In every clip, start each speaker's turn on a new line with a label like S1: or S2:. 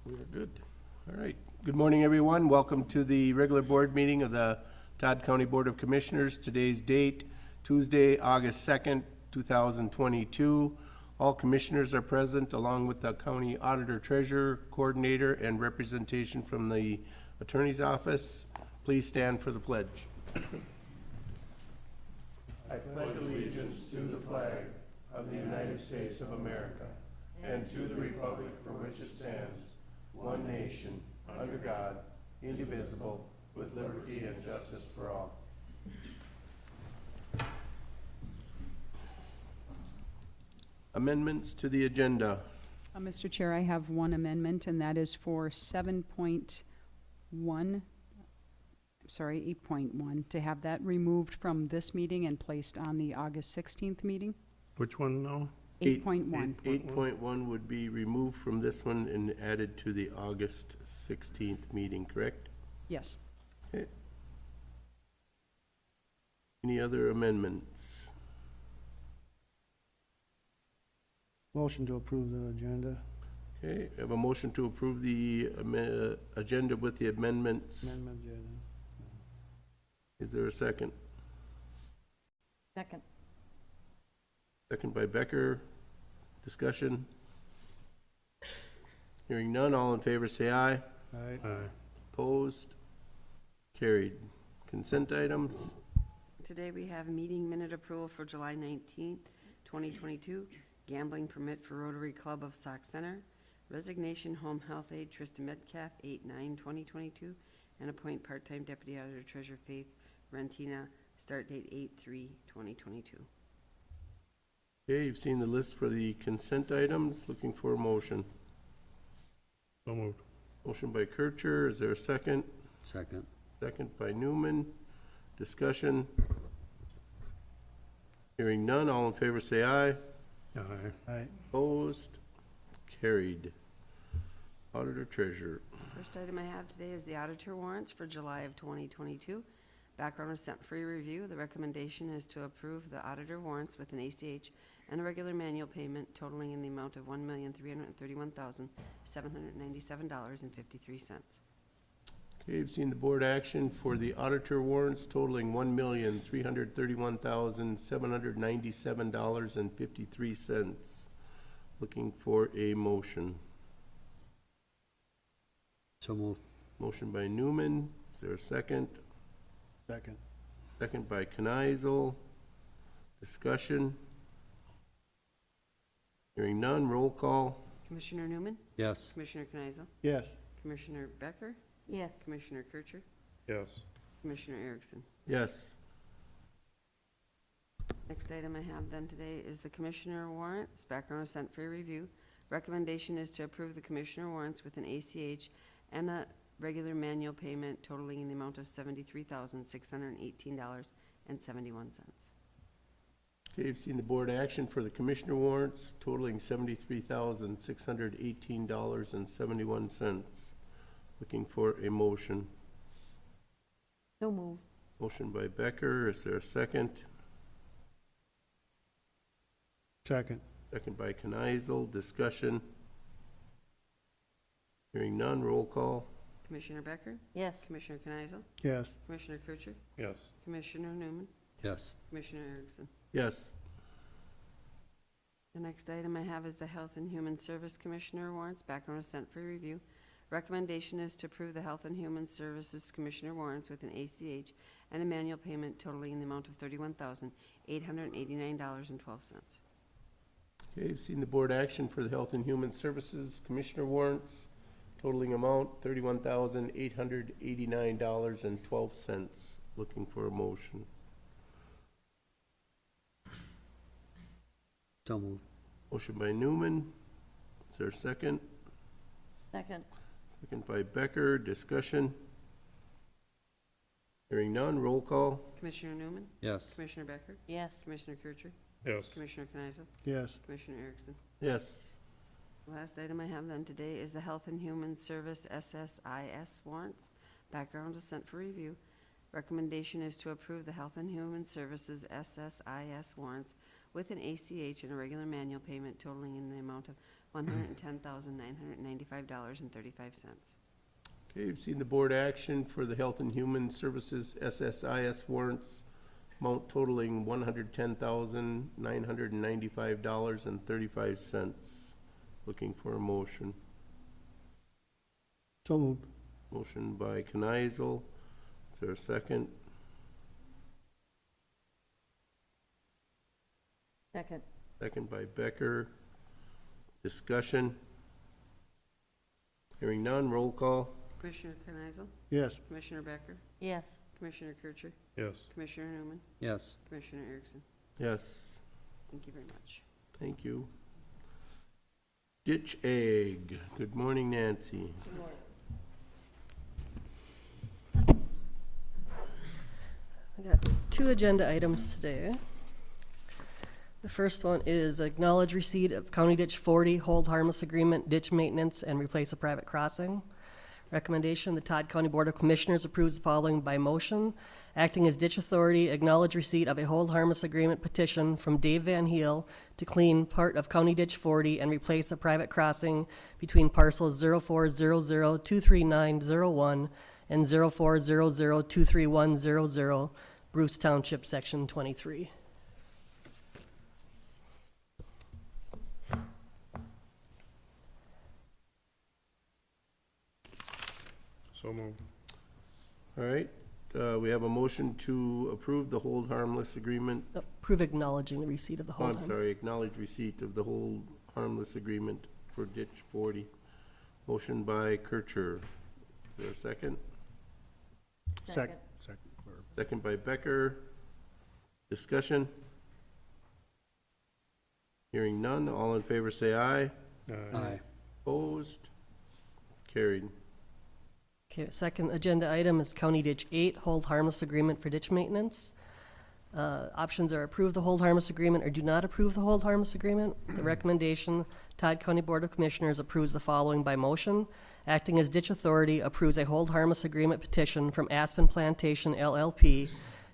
S1: We're good. All right. Good morning, everyone. Welcome to the regular board meeting of the Todd County Board of Commissioners. Today's date, Tuesday, August 2nd, 2022. All commissioners are present, along with the county auditor, treasurer, coordinator, and representation from the attorney's office. Please stand for the pledge. I pledge allegiance to the flag of the United States of America and to the republic for which it stands, one nation, under God, indivisible, with liberty and justice for all. Amendments to the agenda.
S2: Mr. Chair, I have one amendment, and that is for 7.1, 8.1, to have that removed from this meeting and placed on the August 16th meeting.
S3: Which one now?
S2: 8.1.
S1: 8.1 would be removed from this one and added to the August 16th meeting, correct?
S2: Yes.
S1: Okay. Any other amendments?
S4: Motion to approve the agenda.
S1: Okay, I have a motion to approve the agenda with the amendments.
S4: Amendment agenda.
S1: Is there a second?
S5: Second.
S1: Second by Becker. Discussion? Hearing none, all in favor say aye.
S4: Aye.
S3: Aye.
S1: Opposed? Carried. Consent items?
S5: Today we have meeting minute approval for July 19th, 2022, gambling permit for Rotary Club of Sauk Center, resignation home health aide Trista Metcalf, 8/9/2022, and appoint part-time deputy auditor treasurer Faith Rentina, start date 8/3/2022.
S1: Okay, you've seen the list for the consent items. Looking for a motion.
S3: So moved.
S1: Motion by Kircher. Is there a second?
S4: Second.
S1: Second by Newman. Discussion? Hearing none, all in favor say aye.
S3: Aye.
S4: Aye.
S1: Opposed? Carried. Auditor Treasurer.
S5: First item I have today is the auditor warrants for July of 2022. Background was sent for your review. The recommendation is to approve the auditor warrants with an ACH and a regular manual payment totaling in the amount of $1,331,797.53.
S1: Okay, you've seen the board action for the auditor warrants totaling $1,331,797.53. Looking for a motion.
S4: So moved.
S1: Motion by Newman. Is there a second?
S4: Second.
S1: Second by Kneisel. Discussion? Hearing none, roll call.
S5: Commissioner Newman?
S4: Yes.
S5: Commissioner Kneisel?
S4: Yes.
S5: Commissioner Becker?
S6: Yes.
S5: Commissioner Kircher?
S3: Yes.
S5: Commissioner Erickson?
S1: Yes.
S5: Next item I have then today is the commissioner warrants. Background was sent for your review. Recommendation is to approve the commissioner warrants with an ACH and a regular manual payment totaling in the amount of $73,618.71.
S1: Okay, you've seen the board action for the commissioner warrants totaling $73,618.71. Looking for a motion.
S6: So moved.
S1: Motion by Becker. Is there a second?
S4: Second.
S1: Second by Kneisel. Discussion? Hearing none, roll call.
S5: Commissioner Becker?
S6: Yes.
S5: Commissioner Kneisel?
S4: Yes.
S5: Commissioner Kircher?
S3: Yes.
S5: Commissioner Newman?
S4: Yes.
S5: Commissioner Erickson?
S1: Yes.
S5: The next item I have is the Health and Human Service Commissioner warrants. Background was sent for review. Recommendation is to approve the Health and Human Services Commissioner warrants with an ACH and a manual payment totaling in the amount of $31,889.12.
S1: Okay, you've seen the board action for the Health and Human Services Commissioner warrants totaling amount $31,889.12. Looking for a motion.
S4: So moved.
S1: Motion by Newman. Is there a second?
S6: Second.
S1: Second by Becker. Discussion? Hearing none, roll call.
S5: Commissioner Newman?
S4: Yes.
S5: Commissioner Becker?
S6: Yes.
S5: Commissioner Kircher?
S3: Yes.
S5: Commissioner Kneisel?
S4: Yes.
S5: Commissioner Erickson?
S1: Yes.
S5: The last item I have then today is the Health and Human Service SSIS warrants. Background is sent for review. Recommendation is to approve the Health and Human Services SSIS warrants with an ACH and a regular manual payment totaling in the amount of $110,995.35.
S1: Okay, you've seen the board action for the Health and Human Services SSIS warrants, amount totaling $110,995.35. Looking for a motion.
S4: So moved.
S1: Motion by Kneisel. Is there a second?
S6: Second.
S1: Second by Becker. Discussion. Hearing none, roll call.
S5: Commissioner Kneisel?
S4: Yes.
S5: Commissioner Becker?
S6: Yes.
S5: Commissioner Kircher?
S3: Yes.
S5: Commissioner Newman?
S4: Yes.
S5: Commissioner Erickson?
S1: Yes,
S5: Thank you very much.
S1: thank you. Ditch egg. Good morning, Nancy.
S7: I got two agenda items today. The first one is acknowledge receipt of County Ditch 40 hold harmless agreement, ditch maintenance, and replace a private crossing. Recommendation, the Todd County Board of Commissioners approves the following by motion. Acting as ditch authority, acknowledge receipt of a hold harmless agreement petition from Dave Van Heel to clean part of County Ditch 40 and replace a private crossing between parcels 0400-23901 and 0400-23100, Bruce Township, Section 23.
S3: So moved.
S1: All right, we have a motion to approve the hold harmless agreement.
S7: Approve acknowledging the receipt of the
S1: Oh,
S7: hold
S1: I'm
S7: harmless.
S1: sorry, acknowledge receipt of the hold harmless agreement for ditch 40. Motion by Kircher. Is there a second?
S4: Second.
S1: Second by Becker. Discussion? Hearing none, all in favor say aye.
S4: Aye.
S1: Opposed? Carried.
S7: Okay, second agenda item is County Ditch 8, hold harmless agreement for ditch maintenance. Options are approve the hold harmless agreement or do not approve the hold harmless agreement. The recommendation, Todd County Board of Commissioners approves the following by motion. Acting as ditch authority, approves a hold harmless agreement petition from Aspen Plantation LLP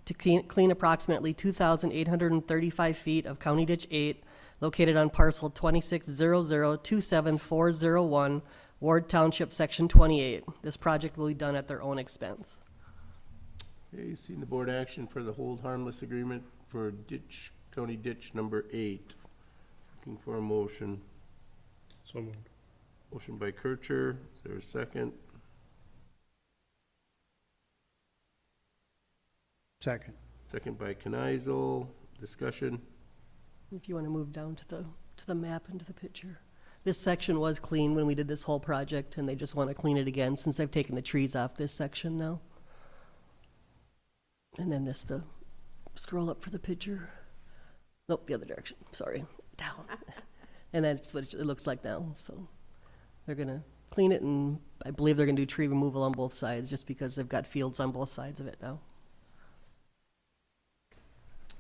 S7: to clean approximately 2,835 feet of County Ditch 8 located on parcel 2600-27401, Ward Township, Section 28. This project will be done at their own expense.
S1: Okay, you've seen the board action for the hold harmless agreement for ditch, county ditch number 8. Looking for a motion.
S3: So moved.
S1: Motion by Kircher. Is there a second?
S4: Second.
S1: Second by Kneisel. Discussion?
S7: If you want to move down to the map and to the picture. This section was clean when we did this whole project, and they just want to clean it again since I've taken the trees off this section now. And then scroll up for the picture. Nope, the other direction, sorry, down. And that's what it looks like now, so. They're gonna clean it, and I believe they're gonna do tree removal on both sides, just because they've got fields on both sides of it now.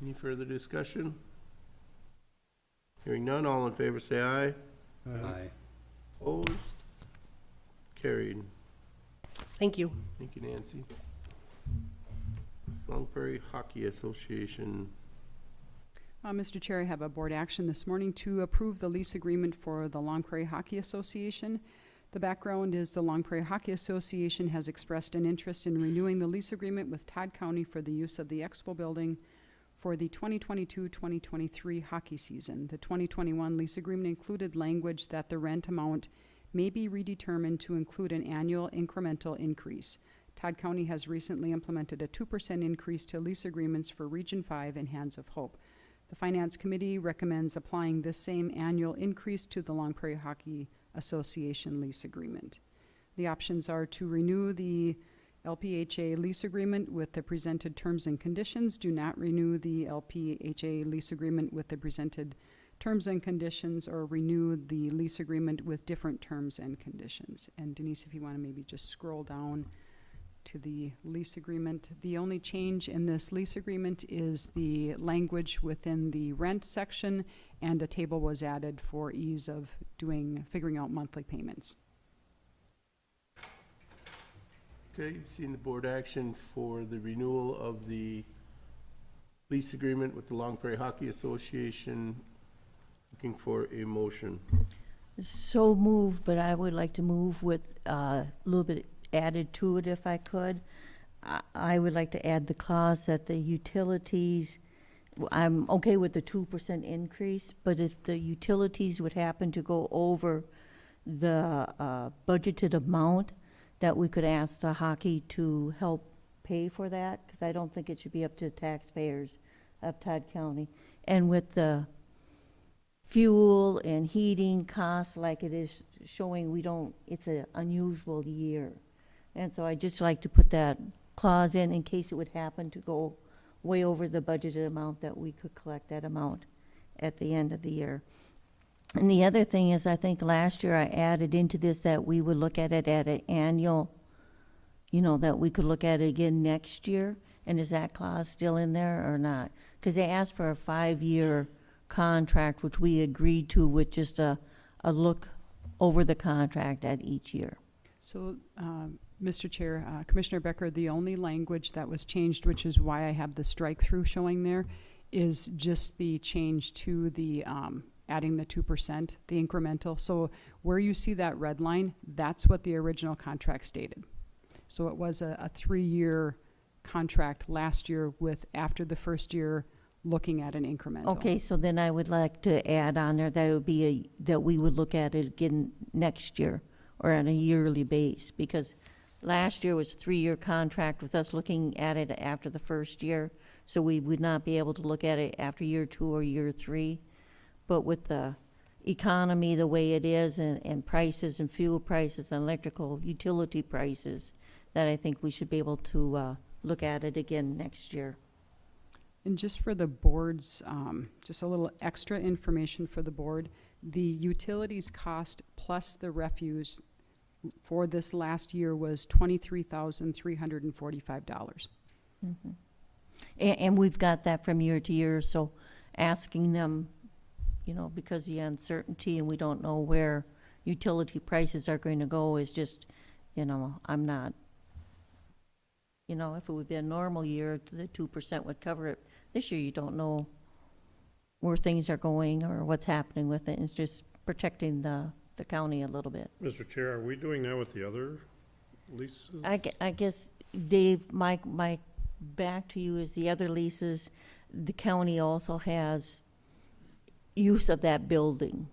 S1: Any further discussion? Hearing none, all in favor say aye.
S4: Aye.
S1: Opposed? Carried.
S7: Thank you.
S1: Thank you, Nancy. Long Prairie Hockey Association.
S2: Mr. Chair, I have a board action this morning to approve the lease agreement for the Long Prairie Hockey Association. The background is the Long Prairie Hockey Association has expressed an interest in renewing the lease agreement with Todd County for the use of the Expo Building for the 2022-2023 hockey season. The 2021 lease agreement included language that the rent amount may be redetermined to include an annual incremental increase. Todd County has recently implemented a 2% increase to lease agreements for Region 5 and Hands of Hope. The Finance Committee recommends applying this same annual increase to the Long Prairie Hockey Association lease agreement. The options are to renew the LPHA lease agreement with the presented terms and conditions, do not renew the LPHA lease agreement with the presented terms and conditions, or renew the lease agreement with different terms and conditions. And Denise, if you want to maybe just scroll down to the lease agreement. The only change in this lease agreement is the language within the rent section, and a table was added for ease of figuring out monthly payments.
S1: Okay, you've seen the board action for the renewal of the lease agreement with the Long Prairie Hockey Association. Looking for a motion.
S6: So moved, but I would like to move with a little bit added to it if I could. I would like to add the clause that the utilities, I'm okay with the 2% increase, but if the utilities would happen to go over the budgeted amount, that we could ask the hockey to help pay for that, because I don't think it should be up to taxpayers of Todd County. And with the fuel and heating costs like it is showing, it's an unusual year. And so I'd just like to put that clause in case it would happen to go way over the budgeted amount, that we could collect that amount at the end of the year. And the other thing is, I think last year I added into this that we would look at it at an annual, that we could look at it again next year. And is that clause still in there or not? Because they asked for a 5-year contract, which we agreed to with just a look over the contract at each year.
S2: So, Mr. Chair, Commissioner Becker, the only language that was changed, which is why I have the strike-through showing there, is just the change to the adding the 2%, the incremental. So where you see that red line, that's what the original contract stated. So it was a 3-year contract last year with, after the first year, looking at an incremental.
S6: Okay, so then I would like to add on there that it would be that we would look at it again next year or on a yearly base, because last year was a 3-year contract with us looking at it after the first year, so we would not be able to look at it after year 2 or year 3. But with the economy the way it is, and prices and fuel prices and electrical utility prices, that I think we should be able to look at it again next year.
S2: And just for the board's, just a little extra information for the board, the utilities cost plus the refuse for this last year was $23,345.
S6: And we've got that from year to year, so asking them, because the uncertainty and we don't know where utility prices are going to go is just, I'm not, if it would be a normal year, the 2% would cover it. This year, you don't know where things are going or what's happening with it. It's just protecting the county a little bit.
S3: Mr. Chair, are we doing that with the other leases?
S6: I guess, Dave, my back to you is the other leases. The county also has use of that building,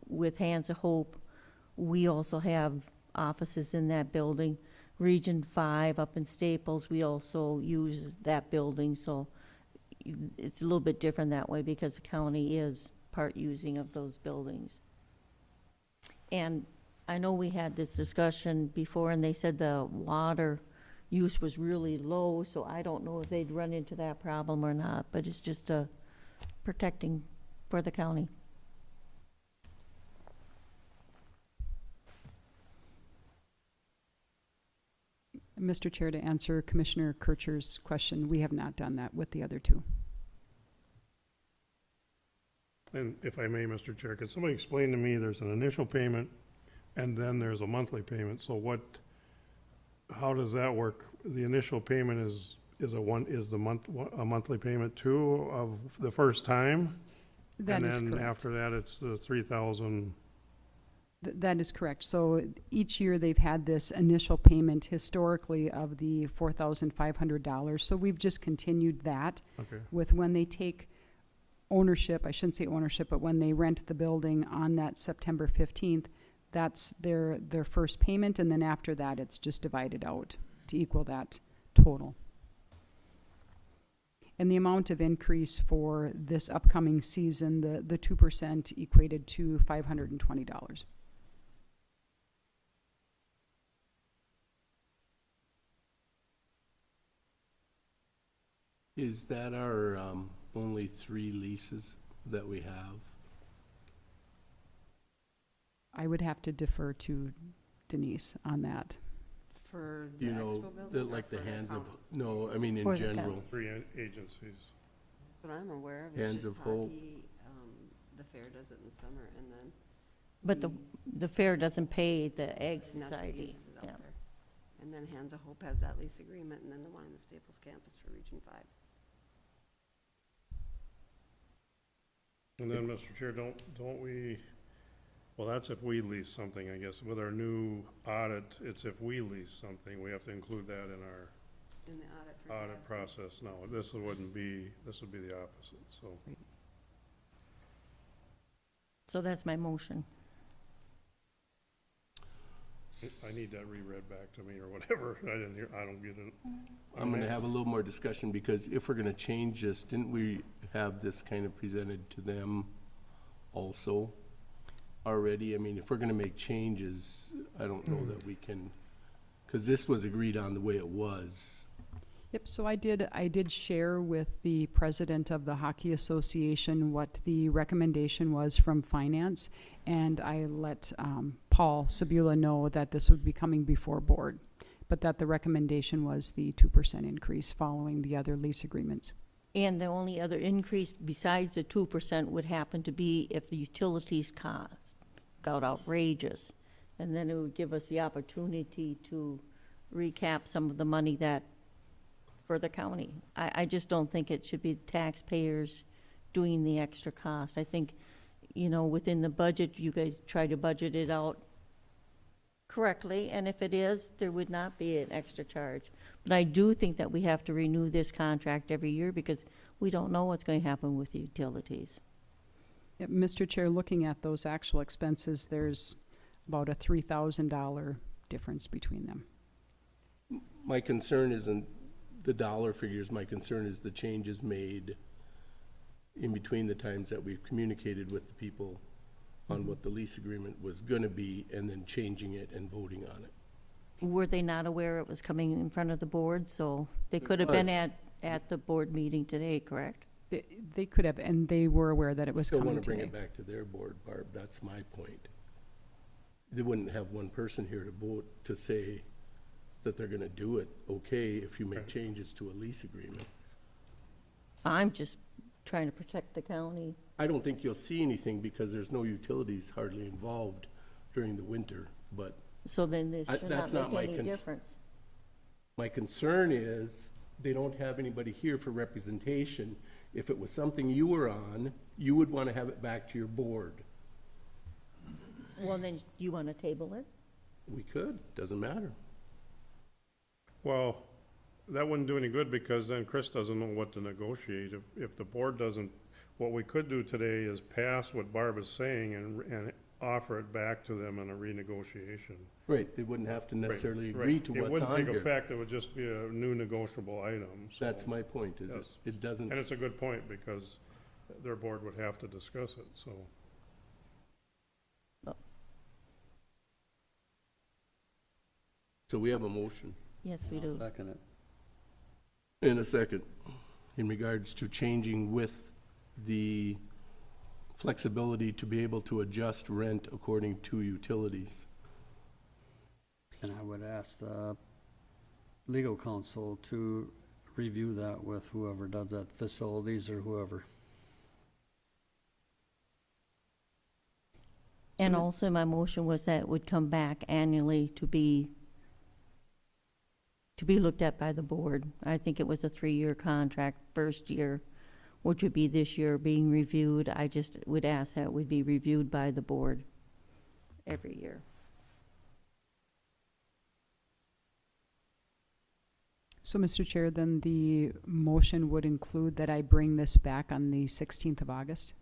S6: with Hands of Hope. We also have offices in that building. Region 5 up in Staples, we also use that building, so it's a little bit different that way because the county is part using of those buildings. And I know we had this discussion before, and they said the water use was really low, so I don't know if they'd run into that problem or not, but it's just protecting for the county.
S2: Mr. Chair, to answer Commissioner Kircher's question, we have not done that with the other two.
S3: And if I may, Mr. Chair, could somebody explain to me, there's an initial payment and then there's a monthly payment, so how does that work? The initial payment is a monthly payment too of the first time?
S2: That is
S3: And then
S2: correct.
S3: after that, it's the 3,000.
S2: That is correct. So each year they've had this initial payment historically of the $4,500. So we've just continued that
S3: Okay,
S2: with when they take ownership, I shouldn't say ownership, but when they rent the building on that September 15th, that's their first payment, and then after that, it's just divided out to equal that total. And the amount of increase for this upcoming season, the 2% equated to $520.
S1: Is that our only 3 leases that we have?
S2: I would have to defer to Denise on that.
S5: For the
S1: You
S5: expo
S1: know,
S5: building or
S1: like the
S5: for
S1: Hands of,
S5: county?
S1: no, I mean in
S6: For the
S1: general.
S3: 3 agencies.
S5: What I'm aware of,
S1: Hands
S5: it's just
S1: of Hope.
S5: hockey, the fair does it in the summer, and then.
S6: But the fair doesn't pay the Ag
S5: and that's what
S6: Society.
S5: uses it out
S6: Yeah.
S5: there. And then Hands of Hope has that lease agreement, and then the one in the Staples campus for Region 5.
S3: And then, Mr. Chair, don't we, Well, that's if we lease something, I guess. With our new audit, it's if we lease something, we have to include that in our
S5: In the audit for
S3: audit
S5: Casby.
S3: process. No, this would be the opposite, so.
S6: So that's my motion.
S3: I need that reread back to me or whatever. I don't get it.
S1: I'm gonna have a little more discussion, because if we're gonna change this, didn't we have this kind of presented to them also already? I mean, if we're gonna make changes, I don't know that we can, because this was agreed on the way it was.
S2: Yep, so I did share with the president of the Hockey Association what the recommendation was from finance, and I let Paul Sabula know that this would be coming before board, but that the recommendation was the 2% increase following the other lease agreements.
S6: And the only other increase besides the 2% would happen to be if the utilities cost got outrageous. And then it would give us the opportunity to recap some of the money that, for the county. I just don't think it should be taxpayers doing the extra cost. I think, within the budget, you guys try to budget it out correctly, and if it is, there would not be an extra charge. But I do think that we have to renew this contract every year because we don't know what's going to happen with the utilities.
S2: Yep, Mr. Chair, looking at those actual expenses, there's about a $3,000 difference between them.
S1: My concern isn't the dollar figures, my concern is the changes made in between the times that we've communicated with the people on what the lease agreement was gonna be, and then changing it and voting on it.
S6: Were they not aware it was coming in front of the board? So they
S1: It
S6: could have been
S1: was.
S6: at the board meeting today, correct?
S2: They could have, and they were aware that it was
S1: Still
S2: coming
S1: wanna bring
S2: today.
S1: it back to their board, Barb, that's my point. They wouldn't have one person here to vote to say that they're gonna do it okay if you make
S3: Right.
S1: changes to a lease agreement.
S6: I'm just trying to protect the county.
S1: I don't think you'll see anything because there's no utilities hardly involved during the winter, but
S6: So then this should
S1: that's
S6: not
S1: not my
S6: make any
S1: cons-
S6: difference.
S1: my concern is they don't have anybody here for representation. If it was something you were on, you would want to have it back to your board.
S6: Well, then, do you want to table it?
S1: We could, doesn't matter.
S3: Well, that wouldn't do any good because then Chris doesn't know what to negotiate. If the board doesn't, what we could do today is pass what Barb is saying and offer it back to them in a renegotiation.
S1: Right, they wouldn't have to necessarily
S3: Right,
S1: agree
S3: right.
S1: to
S3: It
S1: what's
S3: wouldn't
S1: on
S3: take
S1: here.
S3: effect, it would just be a new negotiable item, so.
S1: That's my point, is
S3: Yes.
S1: it doesn't,
S3: And it's a good point because their board would have to discuss it, so.
S1: so we have a motion
S6: Yes, we
S4: I'll
S6: do.
S4: second it.
S1: in a second in regards to changing with the flexibility to be able to adjust rent according to utilities.
S4: And I would ask the legal counsel to review that with whoever does that, facilities or whoever.
S6: And also, my motion was that it would come back annually to be looked at by the board. I think it was a 3-year contract, first year, which would be this year being reviewed. I just would ask that it would be reviewed by the board every year.
S2: So, Mr. Chair, then the motion would include that I bring this back on the 16th of August?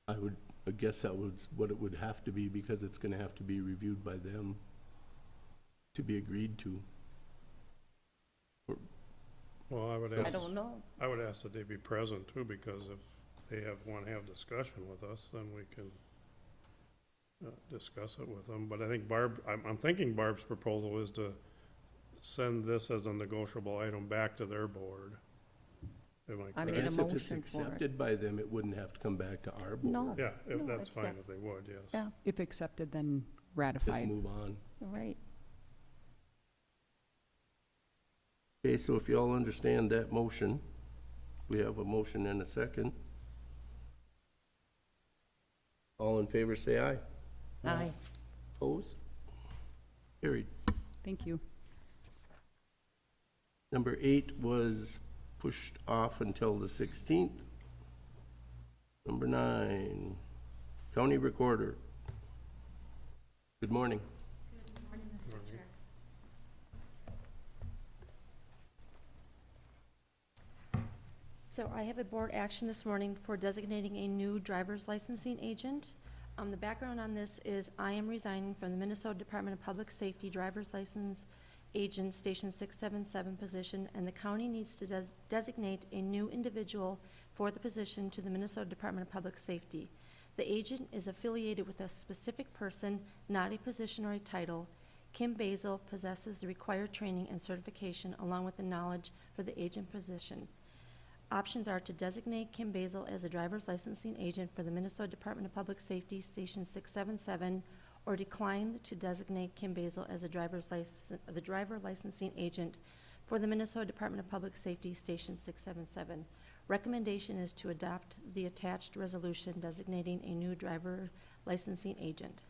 S1: I guess that was what it would have to be, because it's gonna have to be reviewed by them to be agreed to.
S3: Well, I would
S6: I
S3: ask,
S6: don't know.
S3: I would ask that they be present too, because if they want to have discussion with us, then we can discuss it with them. But I think I'm thinking Barb's proposal is to send this as a negotiable item back to their board. Am I
S6: I
S1: I
S6: made
S3: correct?
S6: a
S1: guess if it's
S6: motion for it.
S1: accepted by them, it wouldn't have to come back to our board.
S6: No.
S3: Yeah,
S6: No,
S3: that's fine
S6: accept-
S3: if they would, yes.
S6: Yeah.
S2: If accepted, then
S1: Just
S2: ratified.
S1: move on.
S6: Right.
S1: Okay, so if you all understand that motion, we have a motion and a second. All in favor, say aye.
S6: Aye.
S1: Opposed? Carried.
S2: Thank you.
S1: Number 8 was pushed off until the 16th. Number 9, County Recorder. Good morning.
S8: So I have a board action this morning for designating a new driver's licensing agent. The background on this is I am resigning from the Minnesota Department of Public Safety driver's license agent Station 677 position, and the county needs to designate a new individual for the position to the Minnesota Department of Public Safety. The agent is affiliated with a specific person, not a position or a title. Kim Basil possesses the required training and certification along with the knowledge for the agent position. Options are to designate Kim Basil as a driver's licensing agent for the Minnesota Department of Public Safety Station 677, or decline to designate Kim Basil as a driver licensing agent for the Minnesota Department of Public Safety Station 677. Recommendation is to adopt the attached resolution designating a new driver licensing agent.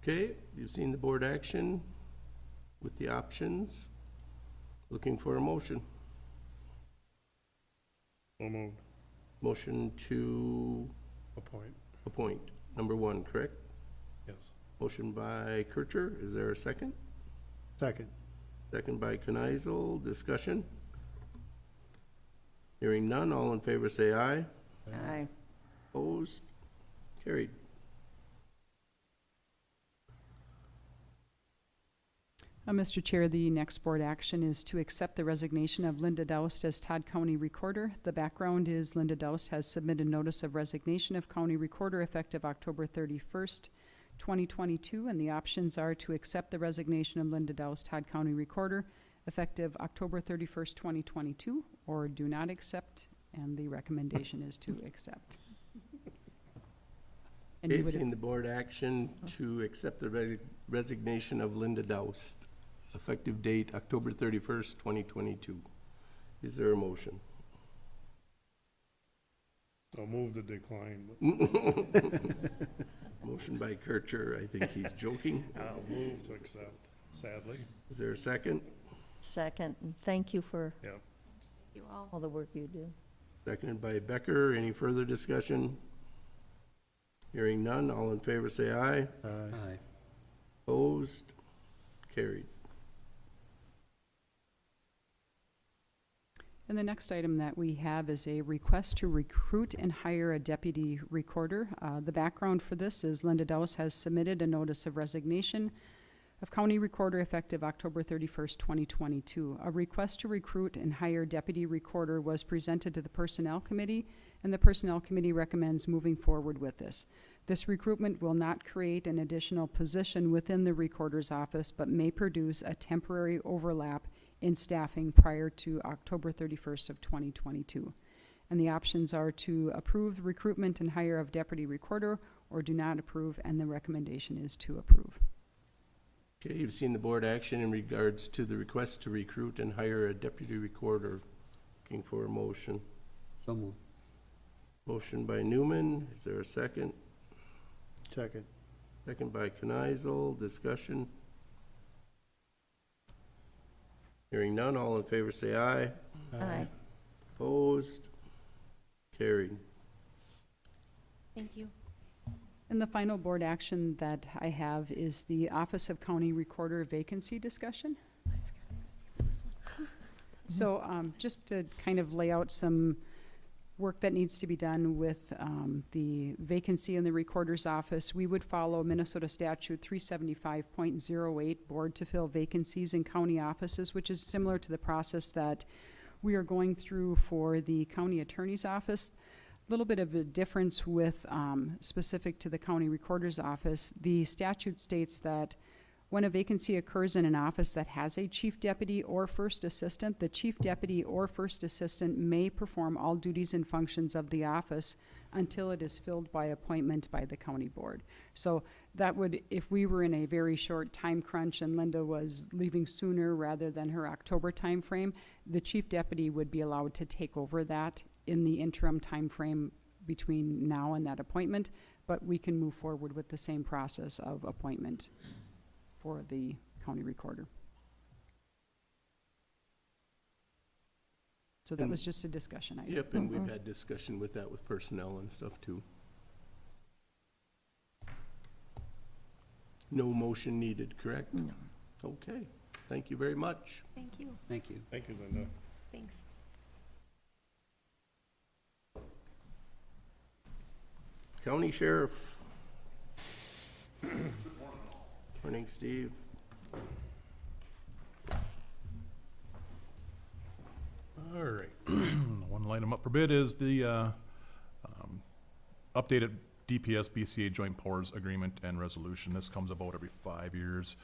S1: Okay, you've seen the board action with the options. Looking for a motion.
S3: So moved.
S1: Motion to appoint. Number one, correct?
S3: Yes.
S1: Motion by Kircher. Is there a second?
S9: Second.
S1: Second by Kneisel. Discussion? Hearing none. All in favor say aye.
S6: Aye.
S1: Opposed? Carried.
S2: Mr. Chair, the next board action is to accept the resignation of Linda Doust as Todd County Recorder. The background is Linda Doust has submitted notice of resignation of County Recorder effective October 31st, 2022, and the options are to accept the resignation of Linda Doust, Todd County Recorder, effective October 31st, 2022, or do not accept, and the recommendation is to accept. And
S1: Okay,
S2: you
S1: you've
S2: would-
S1: seen the board action to accept the resignation of Linda Doust, effective date October 31st, 2022. Is there a motion?
S3: I'll move the decline. but
S1: Motion by Kircher. I think he's joking.
S3: I'll move to accept, sadly.
S1: Is there a second?
S6: Second, and thank you for
S3: Yep.
S8: You all.
S6: all the work you do.
S1: Seconded by Becker. Any further discussion? Hearing none. All in favor say aye.
S4: Aye.
S1: Opposed? Carried.
S2: And the next item that we have is a request to recruit and hire a deputy recorder. The background for this is Linda Doust has submitted a notice of resignation of County Recorder effective October 31st, 2022. A request to recruit and hire deputy recorder was presented to the Personnel Committee, and the Personnel Committee recommends moving forward with this. This recruitment will not create an additional position within the recorder's office, but may produce a temporary overlap in staffing prior to October 31st of 2022. And the options are to approve recruitment and hire of deputy recorder or do not approve, and the recommendation is to approve.
S1: Okay, you've seen the board action in regards to the request to recruit and hire a deputy recorder. Looking for a motion.
S4: So moved.
S1: Motion by Newman. Is there a second?
S9: Second.
S1: Second by Kneisel. Discussion? Hearing none. All in favor say aye.
S6: Aye.
S1: Opposed? Carried.
S8: Thank you.
S2: And the final board action that I have is the Office of County Recorder vacancy discussion. So just to kind of lay out some work that needs to be done with the vacancy in the recorder's office, we would follow Minnesota Statute 375.08, board to fill vacancies in county offices, which is similar to the process that we are going through for the county attorney's office. A little bit of a difference with specific to the county recorder's office. The statute states that when a vacancy occurs in an office that has a chief deputy or first assistant, the chief deputy or first assistant may perform all duties and functions of the office until it is filled by appointment by the county board. So that would, if we were in a very short time crunch and Linda was leaving sooner rather than her October timeframe, the chief deputy would be allowed to take over that in the interim timeframe between now and that appointment, but we can move forward with the same process of appointment for the county recorder. So that was just a discussion item.
S1: Yep, and we've had discussion with that with personnel and stuff too. No motion needed, correct?
S6: No.
S1: Okay, thank you very much.
S8: Thank you.
S4: Thank you.
S3: Thank you, Linda.
S8: Thanks.
S1: County Sheriff. Morning, Steve.
S10: All right. One item up for bid is the updated DPS BCA Joint Powers Agreement and Resolution. This comes about every 5 years.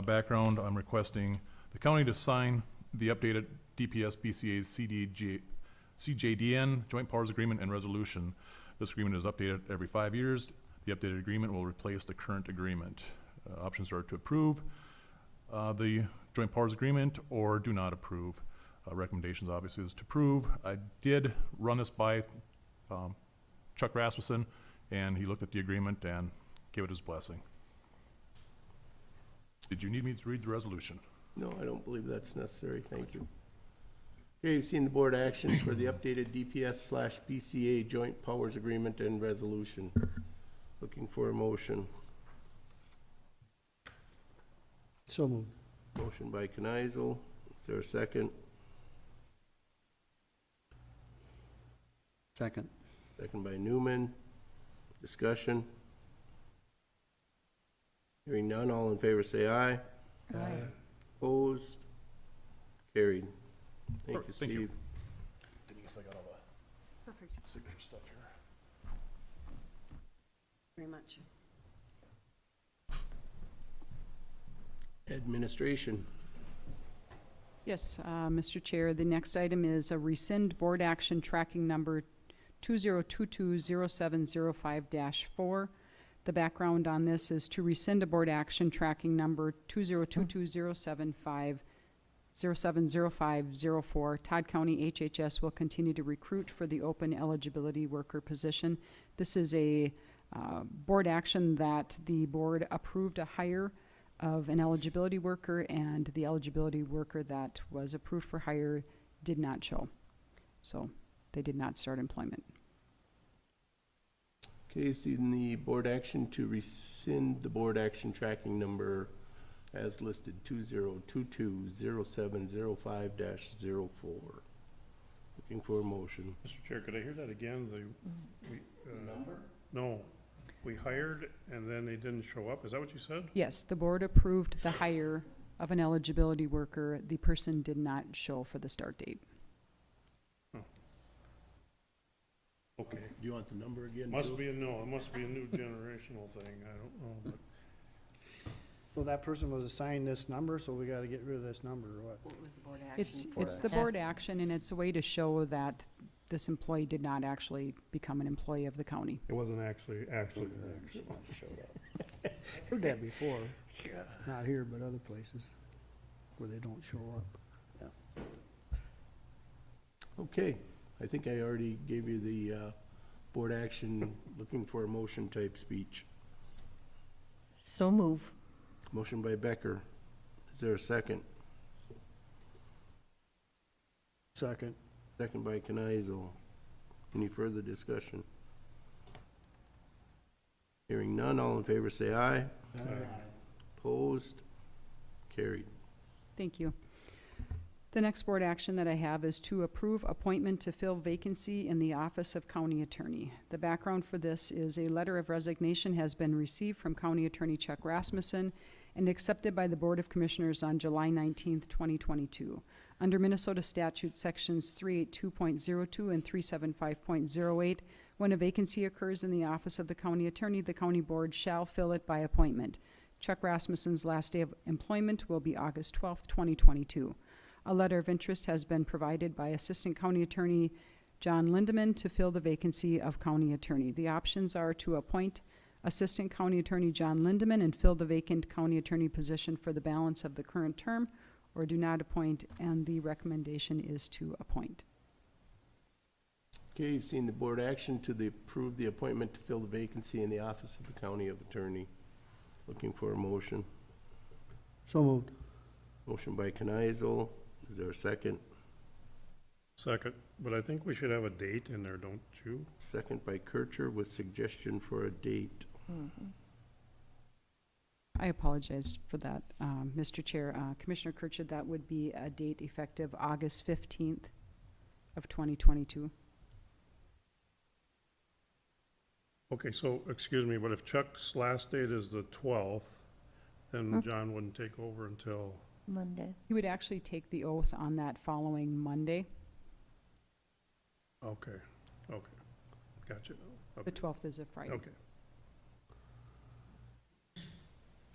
S10: Background, I'm requesting the county to sign the updated DPS BCA CJDN Joint Powers Agreement and Resolution. This agreement is updated every 5 years. The updated agreement will replace the current agreement. Options are to approve the Joint Powers Agreement or do not approve. Recommendations obviously is to approve. I did run this by Chuck Rasmussen, and he looked at the agreement and gave it his blessing. Did you need me to read the resolution?
S1: No, I don't believe that's necessary, thank you. Okay, you've seen the board action for the updated DPS/BCA Joint Powers Agreement and Resolution. Looking for a motion.
S9: So moved.
S1: Motion by Kneisel. Is there a second?
S4: Second.
S1: Second by Newman. Discussion. Hearing none, all in favor say aye.
S6: Aye.
S1: Opposed? Carried. Thank you,
S10: Thank you.
S1: Steve.
S10: Denise, I got all the
S5: Perfect.
S10: signature stuff here.
S5: Very much.
S1: Administration.
S2: Yes, Mr. Chair, the next item is a rescind board action tracking number 2022-0705-4. The background on this is to rescind a board action tracking number 2022-0705-04. Todd County HHS will continue to recruit for the open eligibility worker position. This is a board action that the board approved a hire of an eligibility worker, and the eligibility worker that was approved for hire did not show. So they did not start employment.
S1: Okay, seeing the board action to rescind the board action tracking number as listed 2022-0705-04. Looking for a motion.
S3: Mr. Chair, could I hear that again? Number? No, we hired and then they didn't show up. Is that what you said?
S2: Yes, the board approved the hire of an eligibility worker. The person did not show for the start date.
S3: Okay.
S1: Do you want the number again?
S3: Must
S1: too?
S3: be it must be a new generational thing. I don't know, but
S9: So that person was assigned this number, so we gotta get rid of this number, or what?
S5: What was the board action for?
S2: It's the board action, and it's a way to show that this employee did not actually become an employee of the county.
S3: it wasn't actually.
S9: Heard that before. Not here, but other places where they don't show up.
S1: Okay, I think I already gave you the board action looking for a motion type speech.
S6: So move.
S1: Motion by Becker. Is there a second?
S9: Second.
S1: Second by Kneisel. Any further discussion? Hearing none, all in favor say aye. Opposed? Carried.
S2: Thank you. The next board action that I have is to approve appointment to fill vacancy in the Office of County Attorney. The background for this is a letter of resignation has been received from County Attorney Chuck Rasmussen and accepted by the Board of Commissioners on July 19th, 2022. Under Minnesota statute sections 382.02 and 375.08, when a vacancy occurs in the Office of the County Attorney, the County Board shall fill it by appointment. Chuck Rasmussen's last day of employment will be August 12th, 2022. A letter of interest has been provided by Assistant County Attorney John Lindeman to fill the vacancy of County Attorney. The options are to appoint Assistant County Attorney John Lindeman and fill the vacant County Attorney position for the balance of the current term, or do not appoint, and the recommendation is to appoint.
S1: Okay, you've seen the board action to approve the appointment to fill the vacancy in the Office of the County Attorney. Looking for a motion.
S9: So moved.
S1: Motion by Kneisel. Is there a second?
S3: Second, but I think we should have a date in there, don't you?
S1: Second by Kircher with suggestion for a date.
S2: I apologize for that, Mr. Chair. Commissioner Kirchhoff, that would be a date effective August 15th of 2022.
S3: Okay, so, excuse me, but if Chuck's last date is the 12th, then John wouldn't take over until,
S6: Monday.
S2: He would actually take the oath on that following Monday.
S3: okay, gotcha.
S2: The
S3: Okay,
S2: 12th is a Friday.
S3: okay.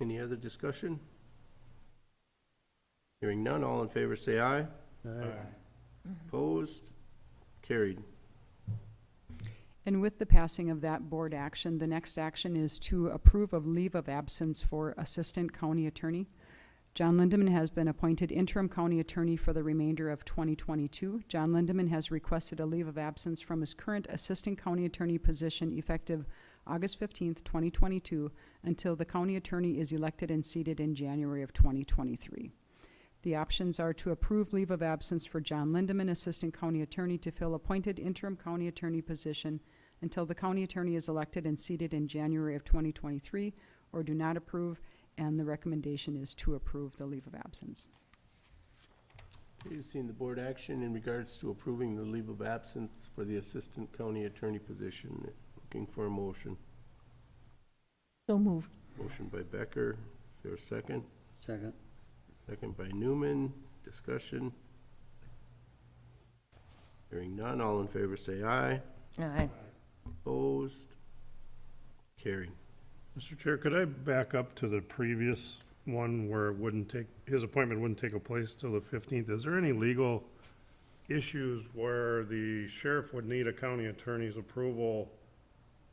S1: Any other discussion? Hearing none, all in favor say aye. Opposed? Carried.
S2: And with the passing of that board action, the next action is to approve of leave of absence for Assistant County Attorney. John Lindeman has been appointed interim county attorney for the remainder of 2022. John Lindeman has requested a leave of absence from his current assistant county attorney position effective August 15th, 2022, until the county attorney is elected and seated in January of 2023. The options are to approve leave of absence for John Lindeman, assistant county attorney, to fill appointed interim county attorney position until the county attorney is elected and seated in January of 2023, or do not approve, and the recommendation is to approve the leave of absence.
S1: You've seen the board action in regards to approving the leave of absence for the assistant county attorney position. Looking for a motion.
S6: So moved.
S1: Motion by Becker. Is there a second?
S4: Second.
S1: Second by Newman. Discussion. Hearing none, all in favor say aye.
S6: Aye.
S1: Opposed? Carried.
S3: Mr. Chair, could I back up to the previous one where it wouldn't take, his appointment wouldn't take place till the 15th? Is there any legal issues where the sheriff would need a county attorney's approval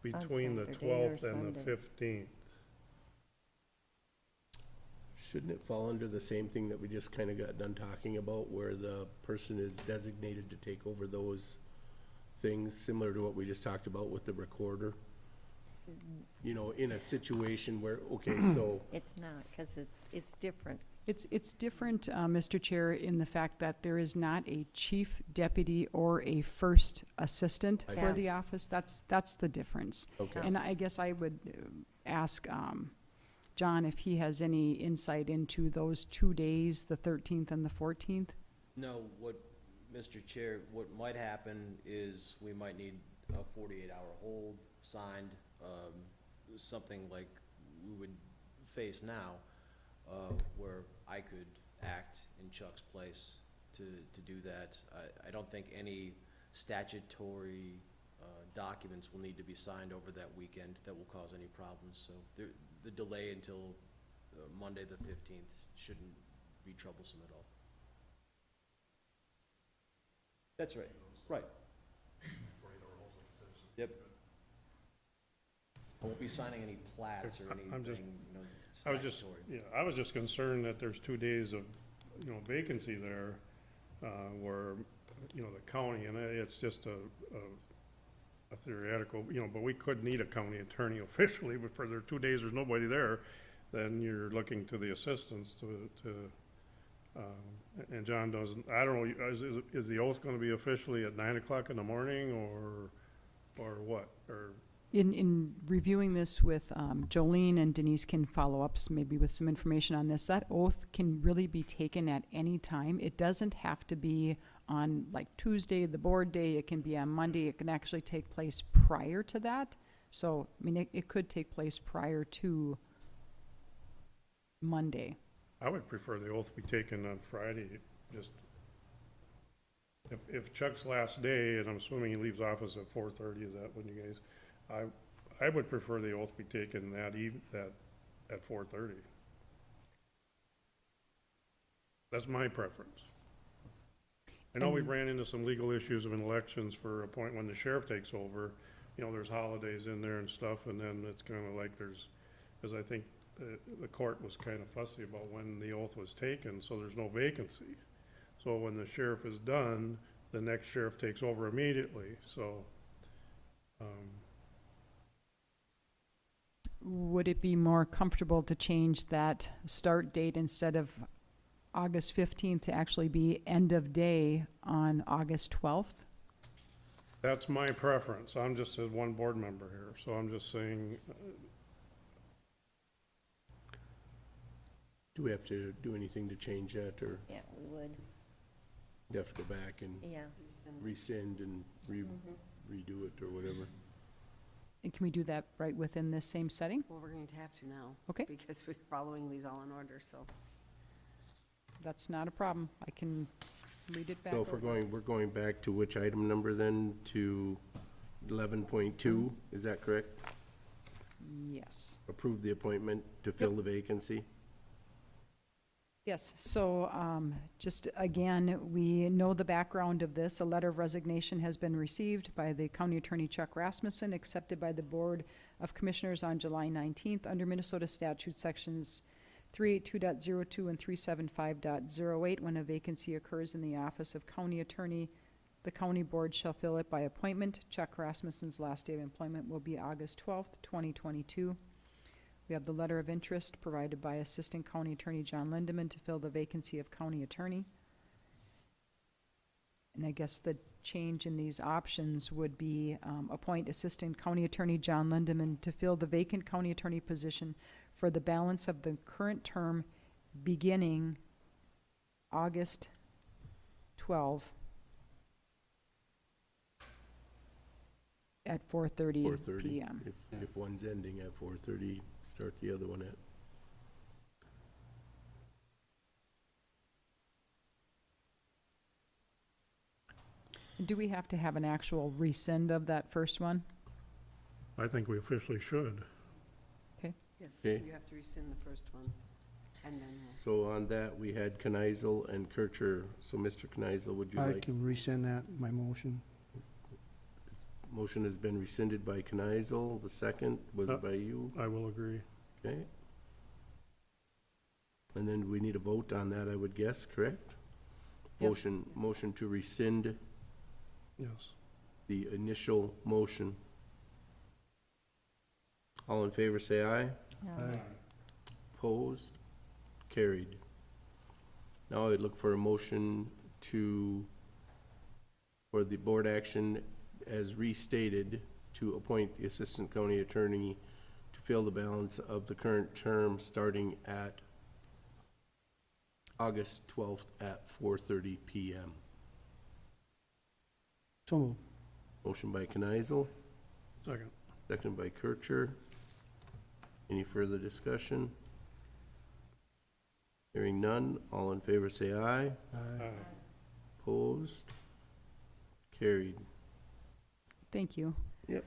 S3: between the
S6: Saturday or
S3: 12th and the
S6: Sunday.
S3: 15th?
S1: Shouldn't it fall under the same thing that we just kind of got done talking about, where the person is designated to take over those things, similar to what we just talked about with the recorder? You know, in a situation where, okay, so,
S6: It's not, because it's different.
S2: It's different, Mr. Chair, in the fact that there is not a chief deputy or a first assistant
S1: I
S2: for
S6: see.
S2: the office. That's the difference.
S1: okay.
S2: And I guess I would ask John if he has any insight into those 2 days, the 13th and the 14th.
S11: No, what, Mr. Chair, what might happen is we might need a 48-hour hold signed, something like we would face now, where I could act in Chuck's place to do that. I don't think any statutory documents will need to be signed over that weekend that will cause any problems. So the delay until Monday the 15th shouldn't be troublesome at all. That's right, right. Yep. I won't be signing any plats or anything,
S3: I'm just-
S11: you know,
S3: I was just,
S11: statutory.
S3: yeah, I was just concerned that there's 2 days of, you know, vacancy there, where, you know, the county, and it's just a theoretical, you know, but we could need a county attorney officially, but for their 2 days, there's nobody there, then you're looking to the assistants and John doesn't, I don't know, is the oath gonna be officially at 9 o'clock in the morning, or what, or?
S2: In reviewing this with Jolene, and Denise can follow up maybe with some information on this, that oath can really be taken at any time. It doesn't have to be on like Tuesday, the board day. It can be on Monday. It can actually take place prior to that. So, I mean, it could take place prior to Monday.
S3: I would prefer the oath be taken on Friday, just, if Chuck's last day, and I'm assuming he leaves office at 4:30, is that when you guys, I would prefer the oath be taken that at 4:30. That's my preference. I know we've ran into some legal issues of elections for a point when the sheriff takes over, you know, there's holidays in there and stuff, and then it's kinda like because I think the court was kind of fussy about when the oath was taken, so there's no vacancy. So when the sheriff is done, the next sheriff takes over immediately, so,
S2: Would it be more comfortable to change that start date instead of August 15th to actually be end of day on August 12th.
S3: That's my preference. I'm just a one board member here, so I'm just saying,
S1: Do we have to do anything to change that, or
S6: Yeah, we would,
S1: you have to go back and
S6: yeah.
S1: rescind and redo it or whatever?
S2: And can we do that right within this same setting?
S5: Well, we're going to have to now.
S2: Okay.
S5: Because we're following these all in order, so.
S2: That's not a problem. I can read it back
S1: So if
S2: over.
S1: we're going back to which item number then, to 11.2, is that correct?
S2: Yes.
S1: Approve the appointment to fill the vacancy?
S2: Yes, so just again, we know the background of this. A letter of resignation has been received by the County Attorney Chuck Rasmussen, accepted by the Board of Commissioners on July 19th under Minnesota statute sections 382.02 and 375.08. When a vacancy occurs in the office of county attorney, the county board shall fill it by appointment. Chuck Rasmussen's last day of employment will be August 12th, 2022. We have the letter of interest provided by Assistant County Attorney John Lindeman to fill the vacancy of county attorney. And I guess the change in these options would be appoint Assistant County Attorney John Lindeman to fill the vacant county attorney position for the balance of the current term beginning August 12 at 4:30
S1: 4:30.
S2: p.m.
S1: If one's ending at 4:30, start the other one at.
S2: Do we have to have an actual rescind of that first one?
S3: I think we officially should.
S5: Yes,
S1: Okay.
S5: you have to rescind the first one, and then
S1: So on that, we had Kneisel and Kircher. So Mr. Kneisel, would you
S9: I
S1: like,
S9: can rescind that, my motion.
S1: motion has been rescinded by Kneisel, the second was
S3: Uh,
S1: by you,
S3: I will agree.
S1: okay? And then we need a vote on that, I would guess, correct?
S2: Yes.
S1: Motion to rescind
S3: Yes.
S1: the initial motion. All in favor, say aye.
S9: Aye.
S1: Opposed? Carried. Now I'd look for a motion for the board action as restated, to appoint the Assistant County Attorney to fill the balance of the current term starting at August 12th at 4:30 PM.
S9: So moved.
S1: Motion by Kneisel,
S3: Second.
S1: second by Kircher. Any further discussion? Hearing none, all in favor say aye.
S3: Aye.
S1: Opposed? Carried.
S2: Thank you.
S1: Yep.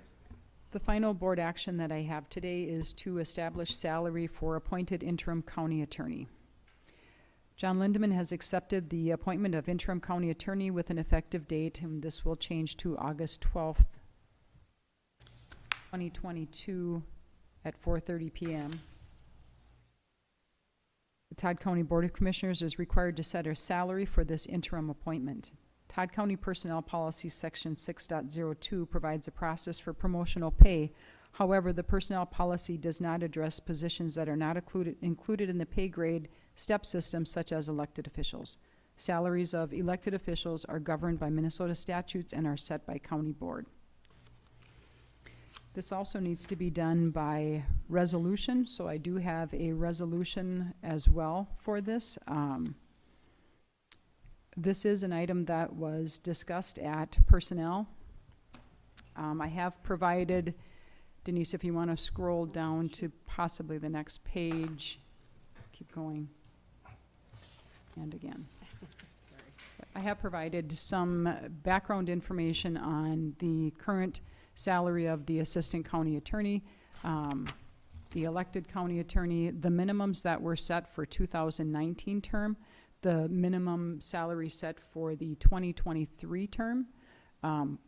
S2: The final board action that I have today is to establish salary for appointed interim county attorney. John Lindeman has accepted the appointment of interim county attorney with an effective date, and this will change to August 12th, 2022 at 4:30 p.m. The Todd County Board of Commissioners is required to set a salary for this interim appointment. Todd County Personnel Policy Section 6.02 provides a process for promotional pay. However, the personnel policy does not address positions that are not included in the pay grade step system, such as elected officials. Salaries of elected officials are governed by Minnesota statutes and are set by county board. This also needs to be done by resolution, so I do have a resolution as well for this. This is an item that was discussed at personnel. I have provided, Denise, if you want to scroll down to possibly the next page, keep going, and again. I have provided some background information on the current salary of the assistant county attorney, the elected county attorney, the minimums that were set for 2019 term, the minimum salary set for the 2023 term,